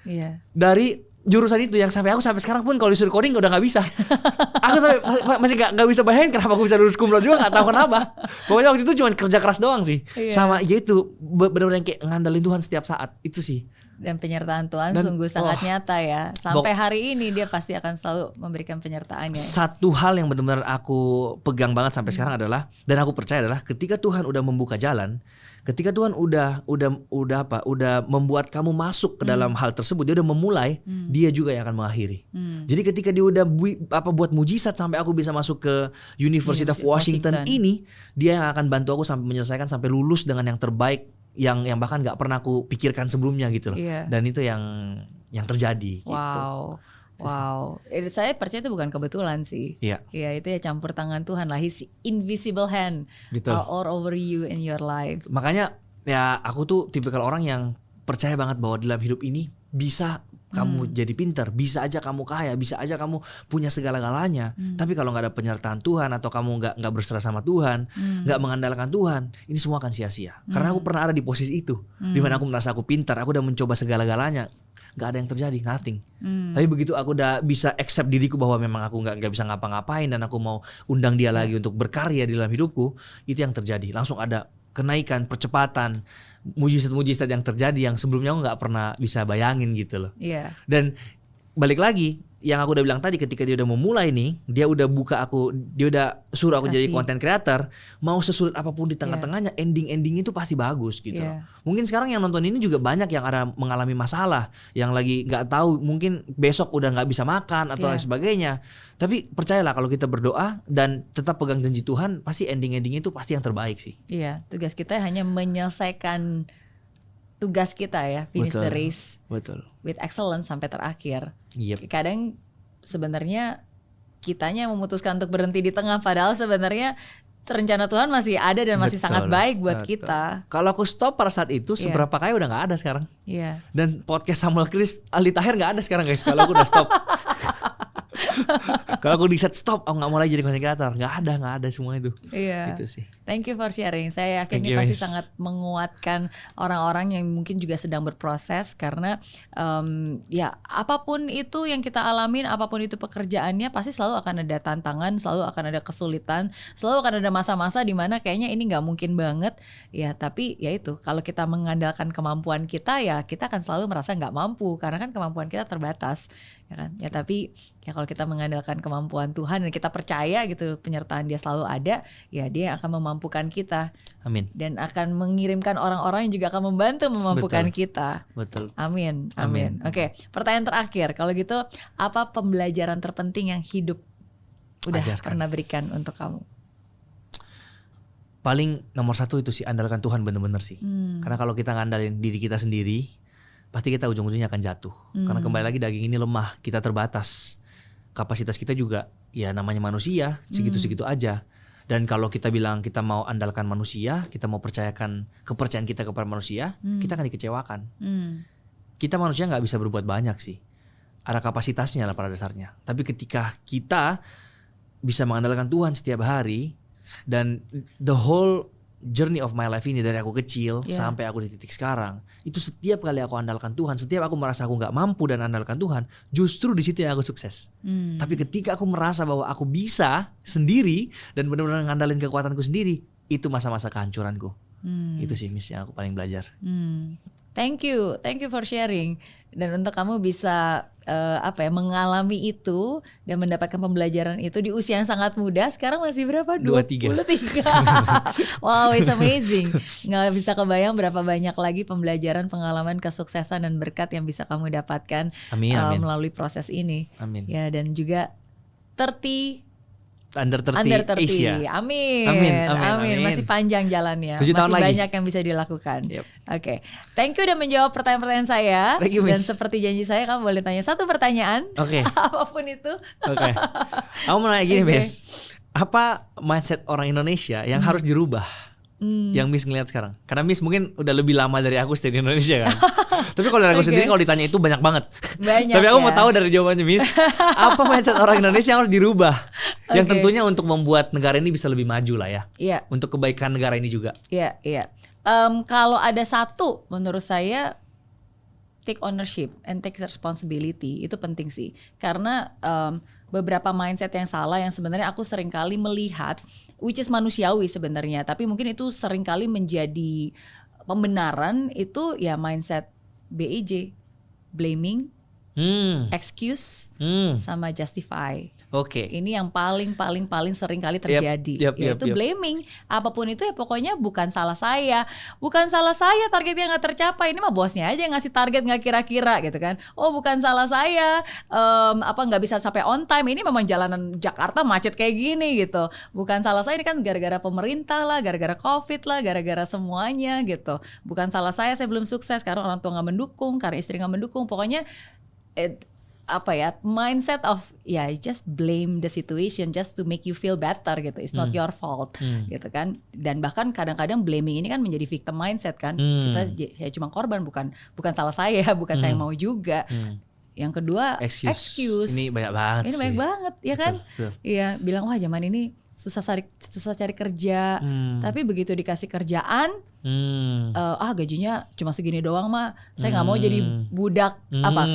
dari jurusan itu, yang sampai sekarang pun kalau disuruh coding udah nggak bisa. Aku sampai masih nggak bisa bayangin kenapa aku bisa lulus cum laude juga, nggak tahu kenapa. Pokoknya waktu itu cuma kerja keras doang sih. Sama yaitu benar-benar yang kayak ngandalin Tuhan setiap saat itu sih. Dan penyertaan Tuhan sungguh sangat nyata ya. Sampai hari ini dia pasti akan selalu memberikan penyertaannya. Satu hal yang benar-benar aku pegang banget sampai sekarang adalah, dan aku percaya adalah, ketika Tuhan udah membuka jalan, ketika Tuhan udah membuat kamu masuk ke dalam hal tersebut, dia udah memulai, dia juga yang akan mengakhiri. Jadi ketika dia udah buat mujizat sampai aku bisa masuk ke University of Washington ini, dia yang akan bantu aku sampai menyelesaikan, sampai lulus dengan yang terbaik, yang bahkan nggak pernah aku pikirkan sebelumnya gitu loh. Dan itu yang terjadi. Wow. Saya percaya itu bukan kebetulan sih. Iya, itu ya campur tangan Tuhan lah, His invisible hand all over you in your life. Makanya ya aku tuh tipikal orang yang percaya banget bahwa dalam hidup ini bisa kamu jadi pintar, bisa aja kamu kaya, bisa aja kamu punya segala-galanya. Tapi kalau nggak ada penyertaan Tuhan, atau kamu nggak berserah sama Tuhan, nggak mengandalkan Tuhan, ini semua akan sia-sia. Karena aku pernah ada di posisi itu, di mana aku merasa aku pintar, aku udah mencoba segala-galanya, nggak ada yang terjadi, nothing. Tapi begitu aku udah bisa accept diriku bahwa memang aku nggak bisa ngapa-ngapain, dan aku mau undang dia lagi untuk berkarya di dalam hidupku, itu yang terjadi. Langsung ada kenaikan, percepatan, mujizat-mujizat yang terjadi yang sebelumnya aku nggak pernah bisa bayangin gitu loh. Dan balik lagi, yang aku udah bilang tadi, ketika dia udah mau mulai nih, dia udah buka aku, dia udah suruh aku jadi content creator, mau sesulit apapun di tengah-tengahnya, ending itu pasti bagus gitu loh. Mungkin sekarang yang nonton ini juga banyak yang ada mengalami masalah, yang lagi nggak tahu, mungkin besok udah nggak bisa makan atau lain sebagainya. Tapi percayalah, kalau kita berdoa dan tetap pegang janji Tuhan, pasti ending itu pasti yang terbaik sih. Iya, tugas kita hanya menyelesaikan tugas kita ya, finish the race with excellence sampai terakhir. Kadang sebenarnya kitanya memutuskan untuk berhenti di tengah, padahal sebenarnya rencana Tuhan masih ada dan masih sangat baik buat kita. Kalau aku stop pada saat itu, seberapa kaya udah nggak ada sekarang. Dan podcast Samuel Chris, Ali Tahir nggak ada sekarang guys. Kalau aku udah stop. Kalau aku di set stop, aku nggak mau lagi jadi content creator, nggak ada semua itu. Itu sih. Thank you for sharing. Saya yakin ini pasti sangat menguatkan orang-orang yang mungkin juga sedang berproses, karena ya apapun itu yang kita alamin, apapun itu pekerjaannya, pasti selalu akan ada tantangan, selalu akan ada kesulitan, selalu akan ada masa-masa di mana kayaknya ini nggak mungkin banget. Ya tapi ya itu, kalau kita mengandalkan kemampuan kita, ya kita akan selalu merasa nggak mampu, karena kan kemampuan kita terbatas, ya kan. Ya tapi ya kalau kita mengandalkan kemampuan Tuhan dan kita percaya gitu penyertaan Dia selalu ada, ya Dia akan memampukan kita. Amin. Dan akan mengirimkan orang-orang yang juga akan membantu memampukan kita. Betul. Amin. Oke, pertanyaan terakhir. Kalau gitu, apa pembelajaran terpenting yang hidup udah pernah berikan untuk kamu? Paling nomor 1 itu sih, andalkan Tuhan bener-bener sih. Karena kalau kita ngandalin diri kita sendiri, pasti kita ujung-ujungnya akan jatuh. Karena kembali lagi, daging ini lemah, kita terbatas. Kapasitas kita juga, ya namanya manusia, segitu-segitu aja. Dan kalau kita bilang kita mau andalkan manusia, kita mau percayakan kepercayaan kita kepada manusia, kita akan dikecewakan. Kita manusia nggak bisa berbuat banyak sih. Ada kapasitasnya lah pada dasarnya. Tapi ketika kita bisa mengandalkan Tuhan setiap hari, dan the whole journey of my life ini, dari aku kecil sampai aku di titik sekarang, itu setiap kali aku andalkan Tuhan, setiap aku merasa aku nggak mampu dan andalkan Tuhan, justru di situ yang aku sukses. Tapi ketika aku merasa bahwa aku bisa sendiri dan benar-benar ngandalin kekuatanku sendiri, itu masa-masa kehancuranku. Itu sih Miss yang aku paling belajar. Thank you for sharing. Dan untuk kamu bisa mengalami itu dan mendapatkan pembelajaran itu di usia yang sangat muda. Sekarang masih berapa? 23. Wow, it's amazing. Nggak bisa kebayang berapa banyak lagi pembelajaran, pengalaman, kesuksesan dan berkat yang bisa kamu dapatkan melalui proses ini. Amin. Ya, dan juga Under 30 Asia. Amin. Masih panjang jalannya. Masih banyak yang bisa dilakukan. Oke. Thank you udah menjawab pertanyaan-pertanyaan saya. Dan seperti janji saya, kamu boleh tanya satu pertanyaan. Apapun itu. Aku mau nanya gini, Miss. Apa mindset orang Indonesia yang harus dirubah? Yang Miss ngeliat sekarang, karena Miss mungkin udah lebih lama dari aku stay di Indonesia kan. Tapi kalau dari aku sendiri, kalau ditanya itu banyak banget. Tapi aku mau tahu dari jawabannya Miss, apa mindset orang Indonesia yang harus dirubah, yang tentunya untuk membuat negara ini bisa lebih maju lah ya. Untuk kebaikan negara ini juga. Kalau ada satu, menurut saya, take ownership and take responsibility, itu penting sih. Karena beberapa mindset yang salah yang sebenarnya aku seringkali melihat, which is manusiawi sebenarnya, tapi mungkin itu seringkali menjadi pembenaran, itu ya mindset BEJ, blaming, excuse, sama justify. Ini yang paling sering kali terjadi, yaitu blaming. Apapun itu ya pokoknya bukan salah saya targetnya nggak tercapai. Ini mah bosnya aja yang ngasih target nggak kira-kira gitu kan. Oh bukan salah saya, nggak bisa sampai on time. Ini memang jalanan Jakarta macet kayak gini gitu. Bukan salah saya, ini kan gara-gara pemerintah lah, gara-gara COVID lah, gara-gara semuanya gitu. Bukan salah saya belum sukses karena orang tua nggak mendukung, karena istri nggak mendukung. Pokoknya mindset of just blame the situation just to make you feel better gitu. It's not your fault gitu kan. Dan bahkan kadang-kadang blaming ini kan menjadi victim mindset kan. Saya cuma korban, bukan salah saya, bukan saya mau juga. Yang kedua, excuse. Ini banyak banget sih. Banyak banget ya kan. Iya, bilang wah zaman ini susah cari kerja. Tapi begitu dikasih kerjaan, gajinya cuma segini doang mah, saya nggak mau jadi budak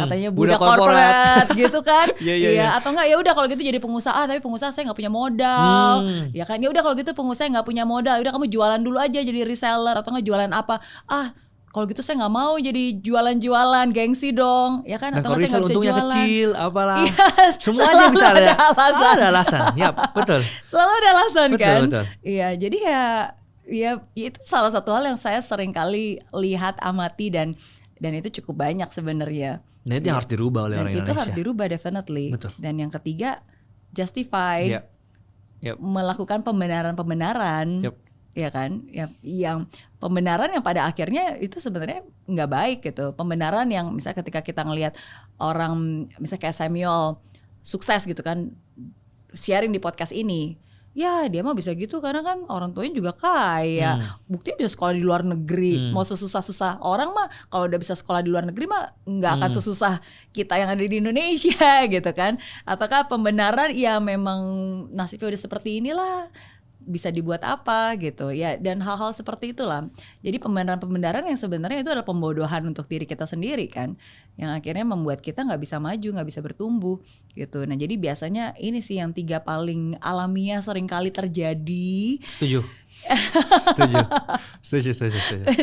katanya budak korporat gitu kan. Atau enggak, ya udah kalau gitu jadi pengusaha, tapi pengusaha saya nggak punya modal. Ya kan, ya udah kalau gitu pengusaha nggak punya modal, udah kamu jualan dulu aja jadi reseller atau nggak jualan apa. kalau gitu saya nggak mau jadi jualan-jualan, gengsi dong, ya kan? Atau saya nggak bisa untungnya jualan. kecil, apalah. Iya, Semuanya bisa ada alasan. Selalu ada alasan. Ya, betul. Selalu ada alasan kan? Betul. Iya, jadi ya itu salah satu hal yang saya sering kali lihat, amati dan itu cukup banyak sebenarnya. Nah, itu yang harus dirubah oleh orang Indonesia. Itu harus dirubah definitely. Betul. Dan yang ketiga, justify. Yep. Melakukan pembenaran. Ya kan, yang pembenaran yang pada akhirnya itu sebenarnya nggak baik gitu. Pembenaran yang misalnya ketika kita ngelihat orang misalnya kayak Samuel sukses gitu kan, sharing di podcast ini, ya dia mah bisa gitu karena kan orang tuanya juga kaya, buktinya bisa sekolah di luar negeri. Mau sesusah-susah orang mah kalau udah bisa sekolah di luar negeri mah nggak akan sesusah kita yang ada di Indonesia gitu kan. Ataukah pembenaran ya memang nasibnya udah seperti inilah, bisa dibuat apa gitu ya, dan hal-hal seperti itulah. Jadi pembenaran yang sebenarnya itu adalah pembodohan untuk diri kita sendiri kan, yang akhirnya membuat kita nggak bisa maju, nggak bisa bertumbuh gitu. Nah jadi biasanya ini sih yang 3 paling alamiah seringkali terjadi. Setuju.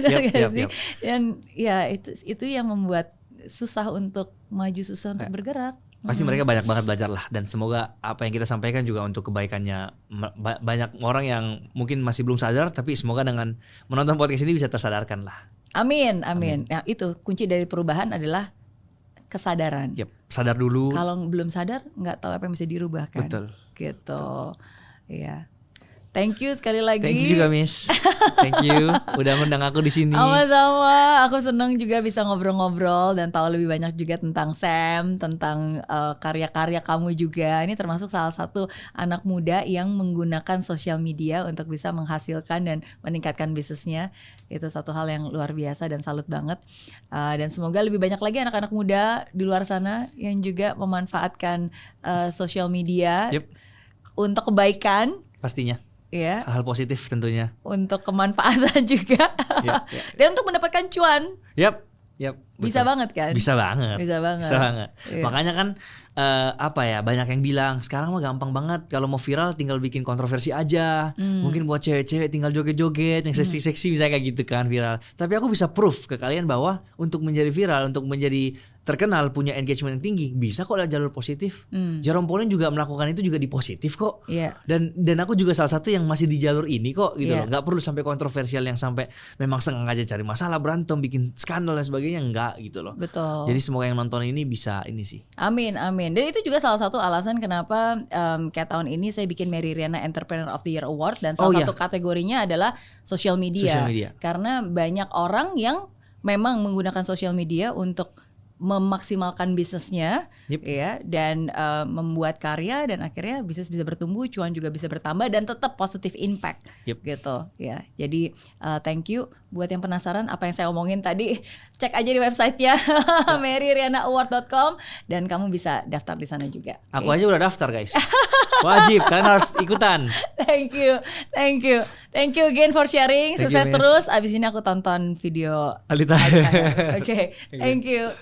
Yep. Dan ya itu yang membuat susah untuk maju, susah untuk bergerak. Pasti mereka banyak banget belajar lah, dan semoga apa yang kita sampaikan juga untuk kebaikannya banyak orang yang mungkin masih belum sadar, tapi semoga dengan menonton podcast ini bisa tersadarkan lah. Amin. Nah itu kunci dari perubahan adalah kesadaran. Sadar dulu. Kalau belum sadar nggak tahu apa yang bisa dirubah kan. Betul. Gitu. Iya. Thank you sekali lagi. Thank you juga Miss. Thank you udah ngundang aku di sini. Sama-sama. Aku senang juga bisa ngobrol-ngobrol dan tahu lebih banyak juga tentang Sam, tentang karya-karya kamu juga. Ini termasuk salah satu anak muda yang menggunakan sosial media untuk bisa menghasilkan dan meningkatkan bisnisnya. Itu satu hal yang luar biasa dan salut banget. Dan semoga lebih banyak lagi anak-anak muda di luar sana yang juga memanfaatkan sosial media untuk kebaikan. Pastinya. Ya. Hal positif tentunya. Untuk kemanfaatan juga. Dan untuk mendapatkan cuan. Bisa banget kan? Bisa banget. Iya. Makanya kan banyak yang bilang sekarang mah gampang banget, kalau mau viral tinggal bikin kontroversi aja. Mungkin buat cewek-cewek tinggal joget-joget yang seksi-seksi misalnya kayak gitu kan viral. Tapi aku bisa proof ke kalian bahwa untuk menjadi viral, untuk menjadi terkenal, punya engagement yang tinggi, bisa kok ada jalur positif. Jerome Pauline juga melakukan itu juga di positif kok. Dan aku juga salah satu yang masih di jalur ini kok gitu loh. Gak perlu sampai kontroversial yang sampai memang sengaja cari masalah, berantem, bikin skandal dan sebagainya, enggak gitu loh. Betul. Jadi semoga yang nonton ini bisa ini sih. Amin. Dan itu juga salah satu alasan kenapa kayak tahun ini saya bikin Mary Riana Entrepreneur of the Year Award, dan salah satu kategorinya adalah social media. Karena banyak orang yang memang menggunakan social media untuk memaksimalkan bisnisnya, ya, dan membuat karya, dan akhirnya bisnis bisa bertumbuh, cuan juga bisa bertambah, dan tetap positive impact, gitu, ya. Jadi thank you buat yang penasaran apa yang saya omongin tadi, cek aja di websitenya maryrianaaward.com, dan kamu bisa daftar di sana juga. Aku aja udah daftar guys, wajib, kalian harus ikutan. Thank you again for sharing. Sukses terus. Abis ini aku tonton video Alita. Oke, thank you.